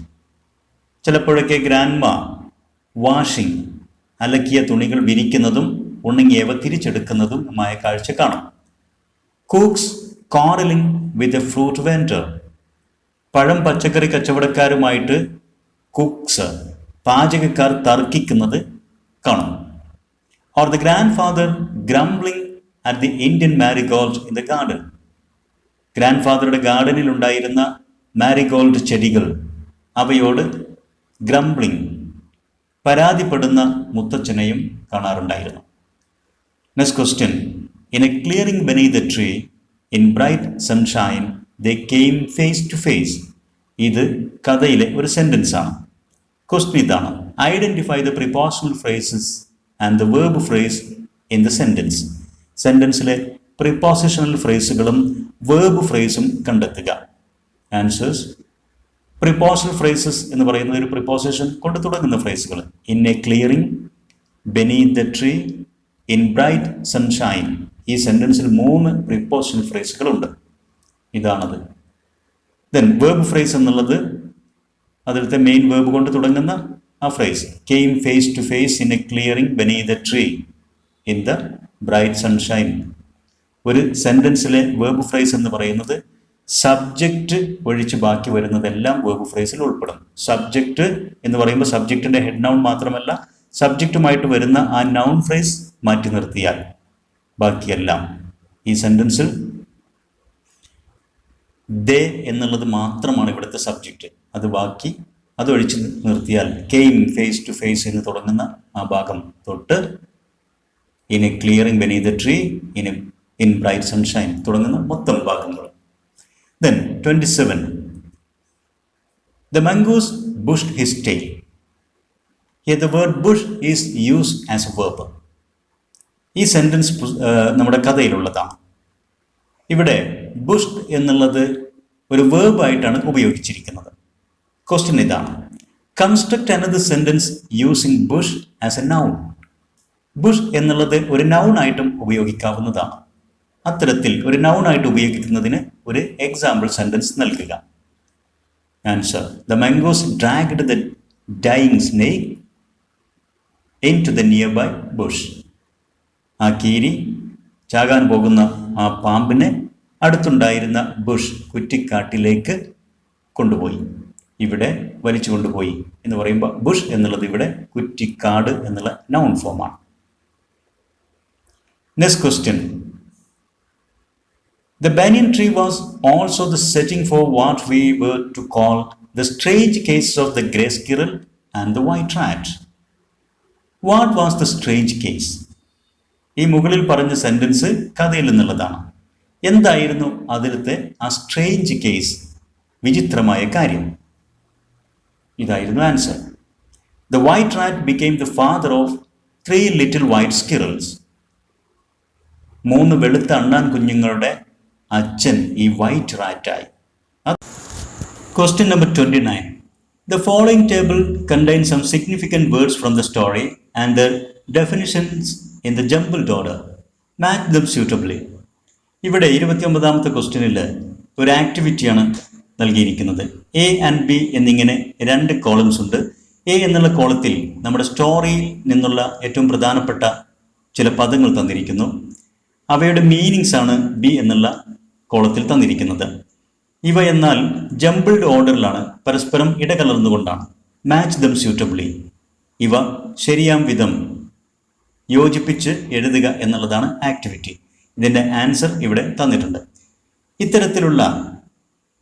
ചിലപ്പോഴൊക്കെ ഗ്രാൻഡ്മ വാഷിംഗ്, അലക്കിയ തുണികൾ വിരിക്കുന്നതും ഉണങ്ങിയവ തിരിച്ചെടുക്കുന്നതുമായ കാഴ്ച കാണും. Cooks quarrelling with a fruit vendor. പഴം പച്ചക്കറി കച്ചവടക്കാരുമായിട്ട് കുക്സ്, പാചകക്കാർ തർക്കിക്കുന്നത് കാണും. Or the grandfather grumbling at the Indian marigold in the garden. ഗ്രാൻഡ് ഫാദറുടെ ഗാർഡനിൽ ഉണ്ടായിരുന്ന മാരിഗോൾഡ് ചെടികൾ, അവയോട് ഗ്രംബ്ലിംഗ്, പരാതിപ്പെടുന്ന മുത്തച്ഛനെയും കാണാറുണ്ടായിരുന്നു. Next question. In a clearing beneath the tree, in bright sunshine, they came face to face. ഇത് കഥയിലെ ഒരു സെൻറ്റൻസ് ആണ്. ക്വസ്റ്റ്യൻ ഇതാണ്. Identify the prepositional phrases and the verb phrase in the sentence. സെൻറ്റൻസിലെ പ്രിപ്പോസിഷണൽ ഫ്രേസുകളും വേർബ് ഫ്രേസും കണ്ടെത്തുക. Answers: prepositional phrases എന്ന് പറയുന്നത് ഒരു പ്രിപ്പോസിഷൻ കൊണ്ട് തുടങ്ങുന്ന ഫ്രേസുകൾ. In a clearing, beneath the tree, in bright sunshine. ഈ സെന്റൻസിൽ 3 പ്രിപ്പോസിഷണൽ ഫ്രേസുകളുണ്ട്. ഇതാണത്. ദെൻ വേർബ് ഫ്രേസ് എന്നുള്ളത് അതിലത്തെ മെയിൻ വേർബ് കൊണ്ട് തുടങ്ങുന്ന ആ phrase. Came face to face in a clearing beneath the tree in the bright sunshine. ഒരു സെന്റൻസിലെ വേർബ് ഫ്രേസ് എന്ന് പറയുന്നത് സബ്ജക്റ്റ് ഒഴിച്ച് ബാക്കി വരുന്നതെല്ലാം വേർബ് ഫ്രേസിൽ ഉൾപ്പെടും. സബ്ജക്റ്റ് എന്ന് പറയുമ്പോൾ സബ്ജക്റ്റിന്റെ ഹെഡ് നൗൺ മാത്രമല്ല, സബ്ജക്റ്റുമായിട്ട് വരുന്ന ആ നൗൺ ഫ്രേസ് മാറ്റി നിർത്തിയാൽ ബാക്കിയെല്ലാം. ഈ സെന്റൻസിൽ ദേ എന്നുള്ളത് മാത്രമാണ് ഇവിടുത്തെ സബ്ജക്റ്റ്. അതൊഴിച്ച് നിർത്തിയാൽ കെയിം ഫേസ് ടു ഫേസ് എന്ന് തുടങ്ങുന്ന ആ ഭാഗം തൊട്ട് in a clearing beneath the tree, in bright sunshine തുടങ്ങുന്ന മൊത്തം ഭാഗങ്ങൾ. Then 27. The mongoose bushed his tail. Here the word bush is used as a verb. ഈ സെന്റൻസ് നമ്മുടെ കഥയിലുള്ളതാണ്. ഇവിടെ ബുഷ്ഡ് എന്നുള്ളത് ഒരു വേർബ് ആയിട്ടാണ് ഉപയോഗിച്ചിരിക്കുന്നത്. ക്വസ്റ്റ്യൻ ഇതാണ്: construct another sentence using Bush as A noun. Bush എന്നുള്ളത് ഒരു നൗൺ ആയിട്ടും ഉപയോഗിക്കാവുന്നതാണ്. അത്തരത്തിൽ ഒരു നൗൺ ആയിട്ട് ഉപയോഗിക്കുന്നതിന് ഒരു എക്സാമ്പിൾ സെന്റൻസ് നൽകുക. Answer: the mongoose dragged the dying snake into the nearby bush. ആ കീരി ചാകാൻ പോകുന്ന ആ പാമ്പിനെ അടുത്തുണ്ടായിരുന്ന ബുഷ്, കുറ്റിക്കാട്ടിലേക്ക് കൊണ്ടുപോയി. ഇവിടെ വലിച്ചു കൊണ്ടുപോയി എന്ന് പറയുമ്പോൾ ബുഷ് എന്നുള്ളത് ഇവിടെ കുറ്റിക്കാട് എന്നുള്ള നൗൺ ഫോമാണ്. Next question: The banyan tree was also the setting for what we were to call the strange cases of the grey squirrel and the white rat. What was the strange case? ഈ മുകളിൽ പറഞ്ഞ sentence കഥയിൽ നിന്നുള്ളതാണ്. എന്തായിരുന്നു അതിലത്തെ ആ strange case, വിചിത്രമായ കാര്യം? ഇതായിരുന്നു answer. The white rat became the father of 3 little white squirrels. 3 വെളുത്ത അണ്ണാൻ കുഞ്ഞുങ്ങളുടെ അച്ഛൻ ഈ white റാറ്റായി. Question number 29. The following table contains some significant words from the story and their definitions in the jumbled order. Match them suitably. ഇവിടെ 29ാമത്തെ ക്വസ്റ്റ്യനിൽ ഒരു ആക്ടിവിറ്റിയാണ് നൽകിയിരിക്കുന്നത്. A and B എന്നിങ്ങനെ 2 കോളംസ് ഉണ്ട്. എ എന്നുള്ള കോളത്തിൽ നമ്മുടെ സ്റ്റോറിയിൽ നിന്നുള്ള ഏറ്റവും പ്രധാനപ്പെട്ട ചില പദങ്ങൾ തന്നിരിക്കുന്നു. അവയുടെ മീനിങ്സ് ആണ് ബി എന്നുള്ള കോളത്തിൽ തന്നിരിക്കുന്നത്. ഇവ എന്നാൽ ജംബിൾഡ് ഓർഡറിലാണ്, പരസ്പരം ഇടകലർന്നുകൊണ്ടാണ്. മാച്ച് ദം സ്യൂട്ടബിളി, ഇവ ശരിയാം വിധം യോജിപ്പിച്ച് എഴുതുക എന്നുള്ളതാണ് ആക്ടിവിറ്റി. ഇതിൻ്റെ ആൻസർ ഇവിടെ തന്നിട്ടുണ്ട്. ഇത്തരത്തിലുള്ള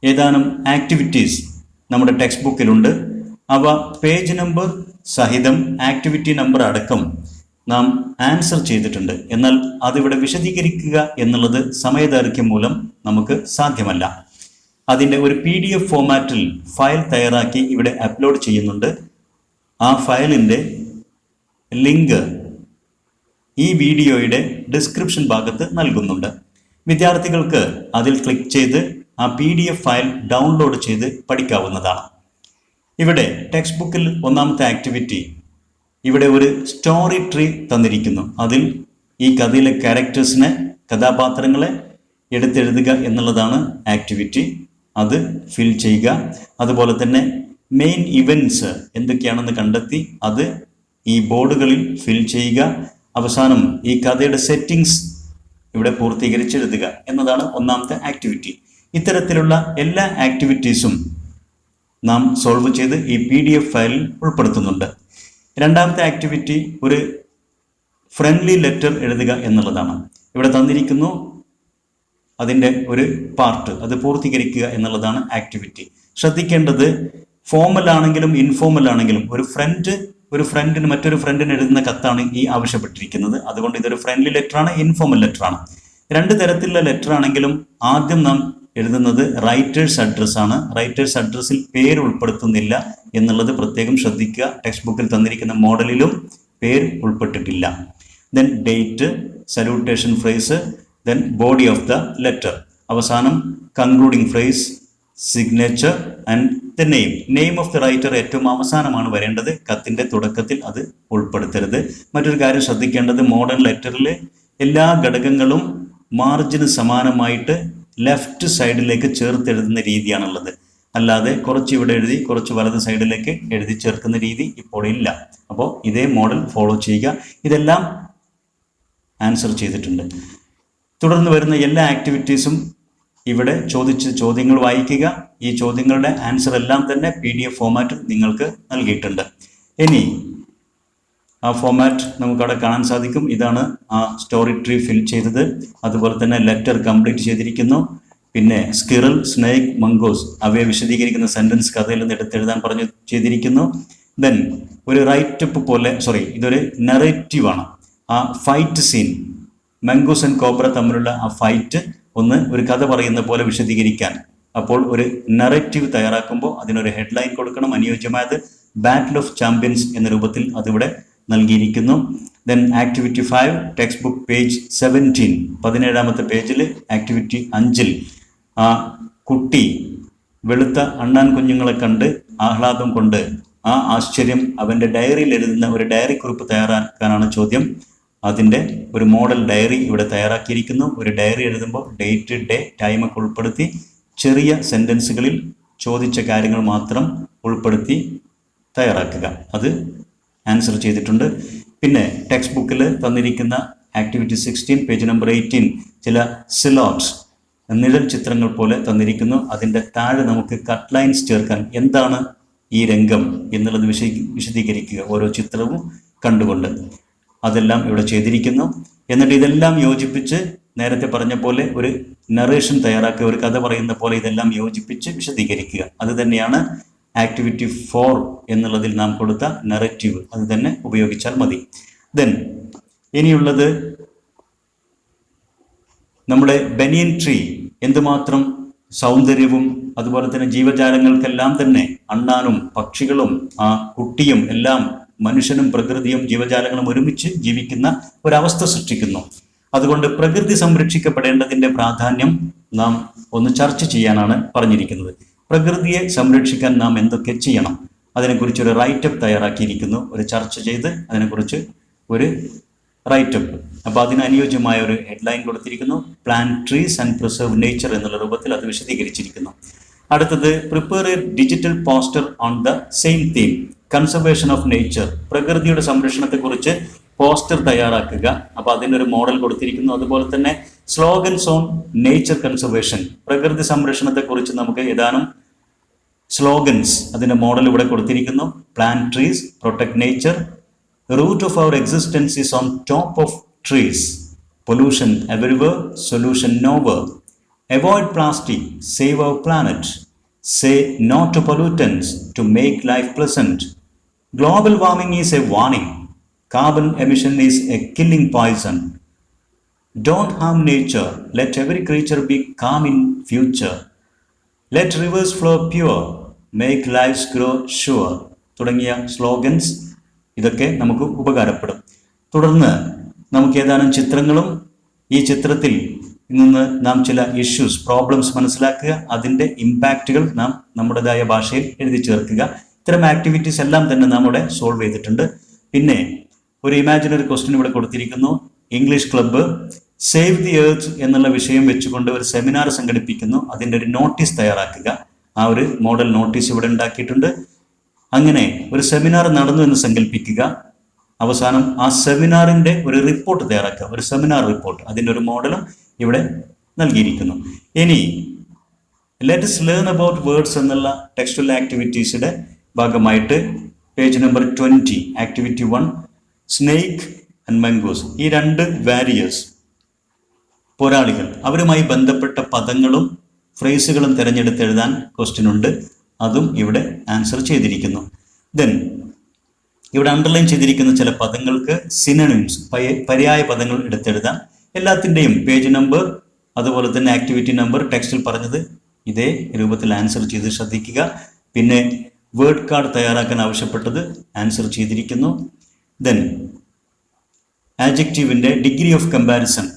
ഏതാനും ആക്ടിവിറ്റീസ് നമ്മുടെ ടെക്സ്റ്റ് ബുക്കിലുണ്ട്. അവ പേജ് നമ്പർ സഹിതം ആക്ടിവിറ്റി നമ്പർ അടക്കം നാം ആൻസർ ചെയ്തിട്ടുണ്ട്. എന്നാൽ അതിവിടെ വിശദീകരിക്കുക എന്നുള്ളത് സമയദൈർഘ്യം മൂലം നമുക്ക് സാധ്യമല്ല. അതിൻ്റെ ഒരു PDF ഫോമാറ്റിൽ ഫയൽ തയ്യാറാക്കി ഇവിടെ അപ്ലോഡ് ചെയ്യുന്നുണ്ട്. ആ ഫയലിൻ്റെ ലിങ്ക് ഈ വീഡിയോയുടെ ഡിസ്ക്രിപ്ഷൻ ഭാഗത്ത് നൽകുന്നുണ്ട്. വിദ്യാർത്ഥികൾക്ക് അതിൽ ക്ലിക്ക് ചെയ്ത് ആ PDF ഫയൽ ഡൗൺലോഡ് ചെയ്ത് പഠിക്കാവുന്നതാണ്. ഇവിടെ ടെക്സ്റ്റ് ബുക്കിൽ 1ാമത്തെ ആക്ടിവിറ്റി, ഇവിടെ ഒരു സ്റ്റോറി ട്രീ തന്നിരിക്കുന്നു. അതിൽ ഈ കഥയിലെ ക്യാരക്ടേഴ്സിനെ, കഥാപാത്രങ്ങളെ എടുത്തെഴുതുക എന്നുള്ളതാണ് ആക്ടിവിറ്റി. അത് ഫിൽ ചെയ്യുക. അതുപോലെ തന്നെ മെയിൻ ഇവൻറ്റ്സ് എന്തൊക്കെയാണെന്ന് കണ്ടെത്തി അത് ഈ ബോർഡുകളിൽ ഫിൽ ചെയ്യുക. അവസാനം ഈ കഥയുടെ സെറ്റിങ്സ് ഇവിടെ പൂർത്തീകരിച്ചെഴുതുക എന്നതാണ് 1ാമത്തെ ആക്ടിവിറ്റി. ഇത്തരത്തിലുള്ള എല്ലാ ആക്ടിവിറ്റീസും നാം സോൾവ് ചെയ്ത് ഈ PDF ഫയലിൽ ഉൾപ്പെടുത്തുന്നുണ്ട്. 2ാമത്തെ ആക്ടിവിറ്റി ഒരു ഫ്രണ്ട്ലി ലെറ്റർ എഴുതുക എന്നുള്ളതാണ്. ഇവിടെ തന്നിരിക്കുന്നു അതിൻ്റെ ഒരു പാർട്ട്, അത് പൂർത്തീകരിക്കുക എന്നുള്ളതാണ് ആക്ടിവിറ്റി. ശ്രദ്ധിക്കേണ്ടത് ഫോമൽ ആണെങ്കിലും ഇൻഫോമൽ ആണെങ്കിലും ഒരു ഫ്രണ്ടിന് മറ്റൊരു ഫ്രണ്ടിന് എഴുതുന്ന കത്താണ് ഈ ആവശ്യപ്പെട്ടിരിക്കുന്നത്. അതുകൊണ്ട് ഇതൊരു ഫ്രണ്ട്ലി ലെറ്ററാണ്, ഇൻഫോമൽ ലെറ്ററാണ്. 2 തരത്തിലുള്ള ലെറ്റർ ആണെങ്കിലും ആദ്യം നാം എഴുതുന്നത് റൈറ്റേഴ്സ് അഡ്രസ് ആണ്. റൈറ്റേഴ്സ് അഡ്രസ്സിൽ പേര് ഉൾപ്പെടുത്തുന്നില്ല എന്നുള്ളത് പ്രത്യേകം ശ്രദ്ധിക്കുക. ടെക്സ്റ്റ് ബുക്കിൽ തന്നിരിക്കുന്ന മോഡലിലും പേര് ഉൾപ്പെട്ടിട്ടില്ല. Then date, salutation phrase, then body of the letter. അവസാനം concluding phrase, signature and the name. Name of the writer ഏറ്റവും അവസാനമാണ് വരേണ്ടത്. കത്തിൻ്റെ തുടക്കത്തിൽ അത് ഉൾപ്പെടുത്തരുത്. മറ്റൊരു കാര്യം ശ്രദ്ധിക്കേണ്ടത്, മോഡേൺ ലെറ്ററിൽ എല്ലാ ഘടകങ്ങളും മാർജിന് സമാനമായിട്ട് ലെഫ്റ്റ് സൈഡിലേക്ക് ചേർത്തെഴുതുന്ന രീതിയാണുള്ളത്. അല്ലാതെ കുറച്ച് ഇവിടെ എഴുതി കുറച്ച് വലത് സൈഡിലേക്ക് എഴുതി ചേർക്കുന്ന രീതി ഇപ്പോൾ ഇല്ല. അപ്പോൾ ഇതേ മോഡൽ ഫോളോ ചെയ്യുക. ഇതെല്ലാം ആൻസർ ചെയ്തിട്ടുണ്ട്. തുടർന്ന് വരുന്ന എല്ലാ ആക്ടിവിറ്റീസും ഇവിടെ ചോദിച്ച ചോദ്യങ്ങൾ വായിക്കുക. ഈ ചോദ്യങ്ങളുടെ ആൻസർ എല്ലാം തന്നെ PDF ഫോമാറ്റ് നിങ്ങൾക്ക് നൽകിയിട്ടുണ്ട്. ഇനി ആ ഫോമാറ്റ് നമുക്കവിടെ കാണാൻ സാധിക്കും. ഇതാണ് ആ സ്റ്റോറി ട്രീ ഫിൽ ചെയ്തത്. അതുപോലെ തന്നെ ലെറ്റർ കംപ്ലീറ്റ് ചെയ്തിരിക്കുന്നു. പിന്നെ സ്കിറൽ, സ്നേക്ക്, മംഗോസ് അവയെ വിശദീകരിക്കുന്ന സെന്റൻസ് കഥയിൽ നിന്ന് എടുത്തെഴുതാൻ പറഞ്ഞു ചെയ്തിരിക്കുന്നു. ദെൻ ഒരു റൈറ്റപ്പ് പോലെ, ഇതൊരു നറേറ്റീവാണ്. ആ fight scene, mongoose and cobra തമ്മിലുള്ള ആ ഫൈറ്റ് ഒന്ന് ഒരു കഥ പറയുന്ന പോലെ വിശദീകരിക്കാൻ. അപ്പോൾ ഒരു നറേറ്റീവ് തയ്യാറാക്കുമ്പോൾ അതിനൊരു ഹെഡ്ലൈൻ കൊടുക്കണം. അനുയോജ്യമായത് ബാറ്റിൽ ഓഫ് ചാമ്പ്യൻസ് എന്ന രൂപത്തിൽ അതിവിടെ നൽകിയിരിക്കുന്നു. Then activity 5, text book page 17, 17ാമത്തെ പേജിൽ ആക്ടിവിറ്റി 5 ആ കുട്ടി വെളുത്ത അണ്ണാൻ കുഞ്ഞുങ്ങളെ കണ്ട് ആഹ്ലാദം കൊണ്ട് ആ ആശ്ചര്യം അവൻ്റെ ഡയറിയിൽ എഴുതുന്ന ഒരു ഡയറി കുറിപ്പ് തയ്യാറാക്കാനാണ് ചോദ്യം. അതിൻ്റെ ഒരു മോഡൽ ഡയറി ഇവിടെ തയ്യാറാക്കിയിരിക്കുന്നു. ഒരു ഡയറി എഴുതുമ്പോൾ ഡേറ്റ്, ഡേ, ടൈമൊക്കെ ഉൾപ്പെടുത്തി ചെറിയ സെൻറ്റൻസുകളിൽ ചോദിച്ച കാര്യങ്ങൾ മാത്രം ഉൾപ്പെടുത്തി തയ്യാറാക്കുക. അത് ആൻസർ ചെയ്തിട്ടുണ്ട്. പിന്നെ ടെക്സ്റ്റ് ബുക്കിൽ തന്നിരിക്കുന്ന ആക്ടിവിറ്റി 16 പേജ് നമ്പർ 18 ചില സിലോട്ട്സ്, നിഴൽ ചിത്രങ്ങൾ പോലെ തന്നിരിക്കുന്നു. അതിൻ്റെ താഴെ നമുക്ക് കട്ട് ലൈൻസ് ചേർക്കാൻ, എന്താണ് ഈ രംഗം എന്നുള്ളത് വിശദീകരിക്കുക ഓരോ ചിത്രവും കണ്ടുകൊണ്ട്. അതെല്ലാം ഇവിടെ ചെയ്തിരിക്കുന്നു. എന്നിട്ട് ഇതെല്ലാം യോജിപ്പിച്ച് നേരത്തെ പറഞ്ഞ പോലെ ഒരു നറേഷൻ തയ്യാറാക്കുക, ഒരു കഥ പറയുന്ന പോലെ ഇതെല്ലാം യോജിപ്പിച്ച് വിശദീകരിക്കുക. അത് തന്നെയാണ് ആക്ടിവിറ്റി 4 എന്നുള്ളതിൽ നാം കൊടുത്ത നറേറ്റീവ്. അത് തന്നെ ഉപയോഗിച്ചാൽ മതി. ദെൻ ഇനിയുള്ളത് നമ്മുടെ ബനിയൻ ട്രീ എന്തുമാത്രം സൗന്ദര്യവും അതുപോലെ തന്നെ ജീവജാലങ്ങൾക്കെല്ലാം തന്നെ അണ്ണാനും പക്ഷികളും ആ കുട്ടിയും എല്ലാം മനുഷ്യനും പ്രകൃതിയും ജീവജാലങ്ങളും ഒരുമിച്ച് ജീവിക്കുന്ന ഒരവസ്ഥ സൃഷ്ടിക്കുന്നു. അതുകൊണ്ട് പ്രകൃതി സംരക്ഷിക്കപ്പെടേണ്ടതിൻ്റെ പ്രാധാന്യം നാം ഒന്ന് ചർച്ച ചെയ്യാനാണ് പറഞ്ഞിരിക്കുന്നത്. പ്രകൃതിയെ സംരക്ഷിക്കാൻ നാം എന്തൊക്കെ ചെയ്യണം, അതിനെക്കുറിച്ചൊരു റൈറ്റപ്പ് തയ്യാറാക്കിയിരിക്കുന്നു. ഒരു ചർച്ച ചെയ്ത് അതിനെക്കുറിച്ച് ഒരു റൈറ്റപ്പ്. അപ്പോൾ അതിന് അനുയോജ്യമായ ഒരു ഹെഡ്ലൈൻ കൊടുത്തിരിക്കുന്നു. Plan trees and preserve nature എന്നുള്ള രൂപത്തിൽ അത് വിശദീകരിച്ചിരിക്കുന്നു. അടുത്തത് prepare A digital poster on the same theme, conservation of nature. പ്രകൃതിയുടെ സംരക്ഷണത്തെക്കുറിച്ച് പോസ്റ്റർ തയ്യാറാക്കുക. അപ്പോൾ അതിനൊരു മോഡൽ കൊടുത്തിരിക്കുന്നു. അതുപോലെ തന്നെ സ്ലോഗൻസ് ഓൺ നേച്ചർ കൺസർവേഷൻ, പ്രകൃതി സംരക്ഷണത്തെക്കുറിച്ച് നമുക്ക് ഏതാനും സ്ലോഗൻസ്, അതിൻ്റെ മോഡൽ ഇവിടെ കൊടുത്തിരിക്കുന്നു. Plan trees, protect nature, root of our existence is on top of trees, pollution everywhere, solution nowhere, avoid plastic, save our planet, say no to pollutants to make life pleasant, global warming is a warning, carbon emission is a killing poison, don't harm nature, let every creature be calm in future, let rivers flow pure, make lives grow sure. തുടങ്ങിയ slogans ഇതൊക്കെ നമുക്ക് ഉപകാരപ്പെടും. തുടർന്ന് നമുക്ക് ഏതാനും ചിത്രങ്ങളും ഈ ചിത്രത്തിൽ നിന്ന് നാം ചില ഇഷ്യൂസ്, പ്രോബ്ലംസ് മനസ്സിലാക്കുക, അതിൻ്റെ ഇമ്പാക്റ്റുകൾ നാം നമ്മുടേതായ ഭാഷയിൽ എഴുതി ചേർക്കുക. ഇത്തരം ആക്ടിവിറ്റീസ് എല്ലാം തന്നെ നാം ഇവിടെ സോൾവ് ചെയ്തിട്ടുണ്ട്. പിന്നെ ഒരു ഇമാജിനറി ക്വസ്റ്റ്യൻ ഇവിടെ കൊടുത്തിരിക്കുന്നു. English club save the earth എന്നുള്ള വിഷയം വെച്ചുകൊണ്ട് ഒരു സെമിനാർ സംഘടിപ്പിക്കുന്നു. അതിൻ്റെ ഒരു നോട്ടീസ് തയ്യാറാക്കുക. ആ ഒരു മോഡൽ നോട്ടീസ് ഇവിടെ ഉണ്ടാക്കിയിട്ടുണ്ട്. അങ്ങനെ ഒരു സെമിനാർ നടന്നു എന്ന് സങ്കല്പിക്കുക. അവസാനം ആ സെമിനാറിൻ്റെ ഒരു റിപ്പോർട്ട് തയ്യാറാക്കുക, ഒരു സെമിനാർ റിപ്പോർട്ട്. അതിൻ്റെ ഒരു മോഡലും ഇവിടെ നൽകിയിരിക്കുന്നു. ഇനി ലെറ്റ്സ് ലേൺ അബൌട്ട് വേർഡ്സ് എന്നുള്ള ടെക്സ്റ്റുവൽ ആക്ടിവിറ്റീസിൻ്റെ ഭാഗമായിട്ട് page number 20 activity 1 snake and mongoose, ഈ രണ്ട് വാരിയേഴ്സ് പോരാളികൾ, അവരുമായി ബന്ധപ്പെട്ട പദങ്ങളും ഫ്രേസുകളും തിരഞ്ഞെടുത്ത് എഴുതാൻ ക്വസ്റ്റ്യൻ ഉണ്ട്. അതും ഇവിടെ ആൻസർ ചെയ്തിരിക്കുന്നു. ദെൻ ഇവിടെ അണ്ടർലൈൻ ചെയ്തിരിക്കുന്ന ചില പദങ്ങൾക്ക് സിനോണിംസ്, പര്യായ പദങ്ങൾ എടുത്തെഴുതാം. എല്ലാത്തിൻ്റെയും പേജ് നമ്പർ അതുപോലെ തന്നെ ആക്ടിവിറ്റി നമ്പർ ടെക്സ്റ്റിൽ പറഞ്ഞത് ഇതേ രൂപത്തിൽ ആൻസർ ചെയ്ത് ശ്രദ്ധിക്കുക. പിന്നെ വേർഡ് കാർഡ് തയ്യാറാക്കാൻ ആവശ്യപ്പെട്ടത് ആൻസർ ചെയ്തിരിക്കുന്നു. ദെൻ ആഡ്ജക്റ്റീവിൻ്റെ degree of comparison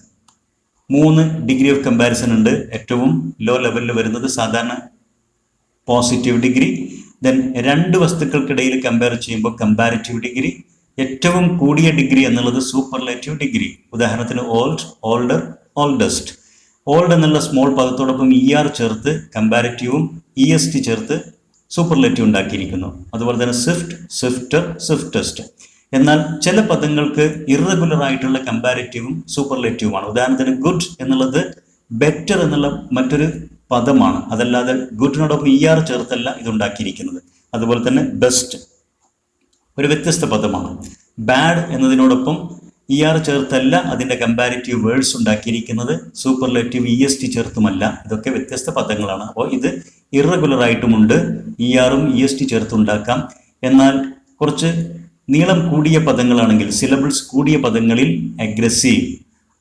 3 degree of comparison ഉണ്ട്. ഏറ്റവും ലോ ലെവലിൽ വരുന്നത് സാധാരണ പോസിറ്റീവ് ഡിഗ്രി. ദെൻ 2 വസ്തുക്കൾക്കിടയിൽ കമ്പയർ ചെയ്യുമ്പോൾ കമ്പാരിറ്റീവ് ഡിഗ്രി. ഏറ്റവും കൂടിയ ഡിഗ്രി എന്നുള്ളത് സൂപ്പർലേറ്റീവ് ഡിഗ്രി. ഉദാഹരണത്തിന് ഓൾഡ്, ഓൾഡർ, ഓൾഡസ്റ്റ്. ഓൾഡ് എന്നുള്ള സ്മോൾ പദത്തോടൊപ്പം ചേർത്ത് കമ്പാരിറ്റീവും ചേർത്ത് സൂപ്പർലേറ്റീവ് ഉണ്ടാക്കിയിരിക്കുന്നു. അതുപോലെ തന്നെ സ്വിഫ്റ്റ്, സ്വിഫ്റ്റർ, സ്വിഫ്റ്റസ്റ്റ്. എന്നാൽ ചില പദങ്ങൾക്ക് ഇറഗുലർ ആയിട്ടുള്ള കമ്പാരിറ്റീവും സൂപ്പർലേറ്റീവുമാണ്. ഉദാഹരണത്തിന് ഗുഡ് എന്നുള്ളത് ബെറ്റർ എന്നുള്ള മറ്റൊരു പദമാണ്. അതല്ലാതെ ഗുഡിനോടൊപ്പം ചേർത്തല്ല ഇതുണ്ടാക്കിയിരിക്കുന്നത്. അതുപോലെ തന്നെ ബെസ്റ്റ് ഒരു വ്യത്യസ്ത പദമാണ്. ബാഡ് എന്നതിനോടൊപ്പം ചേർത്തല്ല അതിൻ്റെ കമ്പാരിറ്റീവ് വേർഡ്സ് ഉണ്ടാക്കിയിരിക്കുന്നത്. സൂപ്പർലേറ്റീവ് ചേർത്തുമല്ല. ഇതൊക്കെ വ്യത്യസ്ത പദങ്ങളാണ്. അപ്പോൾ ഇത് ഇറഗുലർ ആയിട്ടുമുണ്ട്. ചേർത്തുണ്ടാക്കാം. എന്നാൽ കുറച്ച് നീളം കൂടിയ പദങ്ങളാണെങ്കിൽ, സിലബിൾസ് കൂടിയ പദങ്ങളിൽ അഗ്രസീവ്,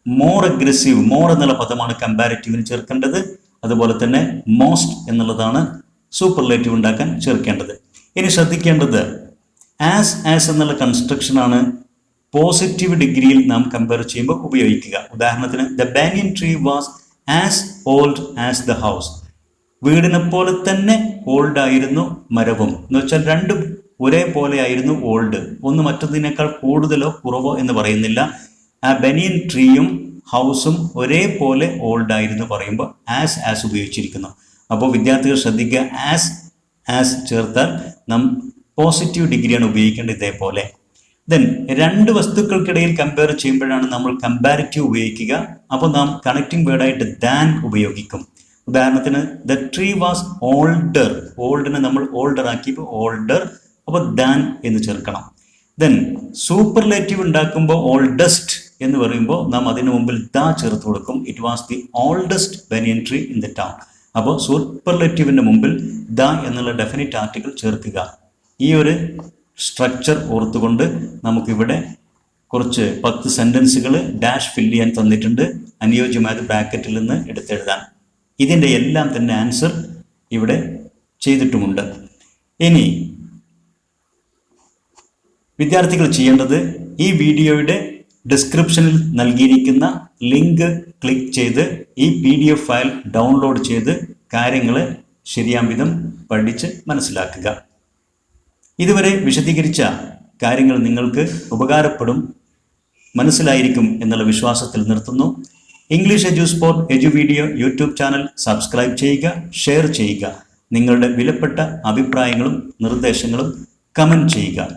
മോർ അഗ്രസീവ്, മോർ എന്നുള്ള പദമാണ് കമ്പാരിറ്റീവിന് ചേർക്കേണ്ടത്. അതുപോലെ തന്നെ മോസ്റ്റ് എന്നുള്ളതാണ് സൂപ്പർലേറ്റീവ് ഉണ്ടാക്കാൻ ചേർക്കേണ്ടത്. ഇനി ശ്രദ്ധിക്കേണ്ടത് ആസ് എന്നുള്ള കൺസ്ട്രക്ഷനാണ് പോസിറ്റീവ് ഡിഗ്രിയിൽ നാം കമ്പയർ ചെയ്യുമ്പോൾ ഉപയോഗിക്കുക. ഉദാഹരണത്തിന് the banyan tree was as old as the house. വീടിനെ പോലെ തന്നെ ഓൾഡ് ആയിരുന്നു മരവും. എന്ന് വെച്ചാൽ രണ്ടും ഒരേപോലെ ആയിരുന്നു ഓൾഡ്. ഒന്ന് മറ്റൊന്നിനേക്കാൾ കൂടുതലോ കുറവോ എന്ന് പറയുന്നില്ല. ആ ബനിയൻ ട്രീയും ഹൗസും ഒരേപോലെ ഓൾഡ് ആയിരുന്നു പറയുമ്പോൾ ആസ് ഉപയോഗിച്ചിരിക്കുന്നു. അപ്പോൾ വിദ്യാർത്ഥികൾ ശ്രദ്ധിക്കുക, ആസ് ചേർത്താൽ നാം പോസിറ്റീവ് ഡിഗ്രിയാണ് ഉപയോഗിക്കേണ്ടത് ഇതേപോലെ. ദെൻ 2 വസ്തുക്കൾക്കിടയിൽ കമ്പയർ ചെയ്യുമ്പോഴാണ് നമ്മൾ കമ്പാരിറ്റീവ് ഉപയോഗിക്കുക. അപ്പോൾ നാം കണക്റ്റിംഗ് വേർഡായിട്ട് ദാൻ ഉപയോഗിക്കും. ഉദാഹരണത്തിന് ദ ട്രീ വാസ് ഓൾഡർ. ഓൾഡിനെ നമ്മൾ ഓൾഡർ ആക്കിയപ്പോൾ ഓൾഡർ, അപ്പോൾ ദാൻ എന്ന് ചേർക്കണം. ദെൻ സൂപ്പർലേറ്റീവ് ഉണ്ടാക്കുമ്പോൾ ഓൾഡസ്റ്റ് എന്ന് പറയുമ്പോൾ നാം അതിന് മുമ്പിൽ ദ ചേർത്ത് കൊടുക്കും. It was the oldest banian tree in the town. അപ്പോൾ സൂപ്പർലേറ്റീവിൻ്റെ മുമ്പിൽ ദ എന്നുള്ള ഡെഫിനിറ്റ് ആർട്ടിക്കിൾ ചേർക്കുക. ഈ ഒരു സ്ട്രക്ചർ ഓർത്തുകൊണ്ട് നമുക്കിവിടെ കുറച്ച് 10 സെൻറ്റൻസുകൾ ഡാഷ് ഫില്ല് ചെയ്യാൻ തന്നിട്ടുണ്ട്. അനുയോജ്യമായത് ബ്രാക്കറ്റിൽ നിന്ന് എടുത്തെഴുതാൻ. ഇതിൻ്റെ എല്ലാം തന്നെ ആൻസർ ഇവിടെ ചെയ്തിട്ടുമുണ്ട്. ഇനി വിദ്യാർത്ഥികൾ ചെയ്യേണ്ടത് ഈ വീഡിയോയുടെ ഡിസ്ക്രിപ്ഷനിൽ നൽകിയിരിക്കുന്ന ലിങ്ക് ക്ലിക്ക് ചെയ്ത് ഈ PDF ഫയൽ ഡൗൺലോഡ് ചെയ്ത് കാര്യങ്ങൾ ശരിയാം വിധം പഠിച്ച് മനസ്സിലാക്കുക. ഇതുവരെ വിശദീകരിച്ച കാര്യങ്ങൾ നിങ്ങൾക്ക് ഉപകാരപ്പെടും, മനസ്സിലായിരിക്കും എന്നുള്ള വിശ്വാസത്തിൽ നിർത്തുന്നു. English Eduport edu video YouTube channel subscribe ചെയ്യുക, ഷെയർ ചെയ്യുക. നിങ്ങളുടെ വിലപ്പെട്ട അഭിപ്രായങ്ങളും നിർദ്ദേശങ്ങളും കമൻറ്റ് ചെയ്യുക.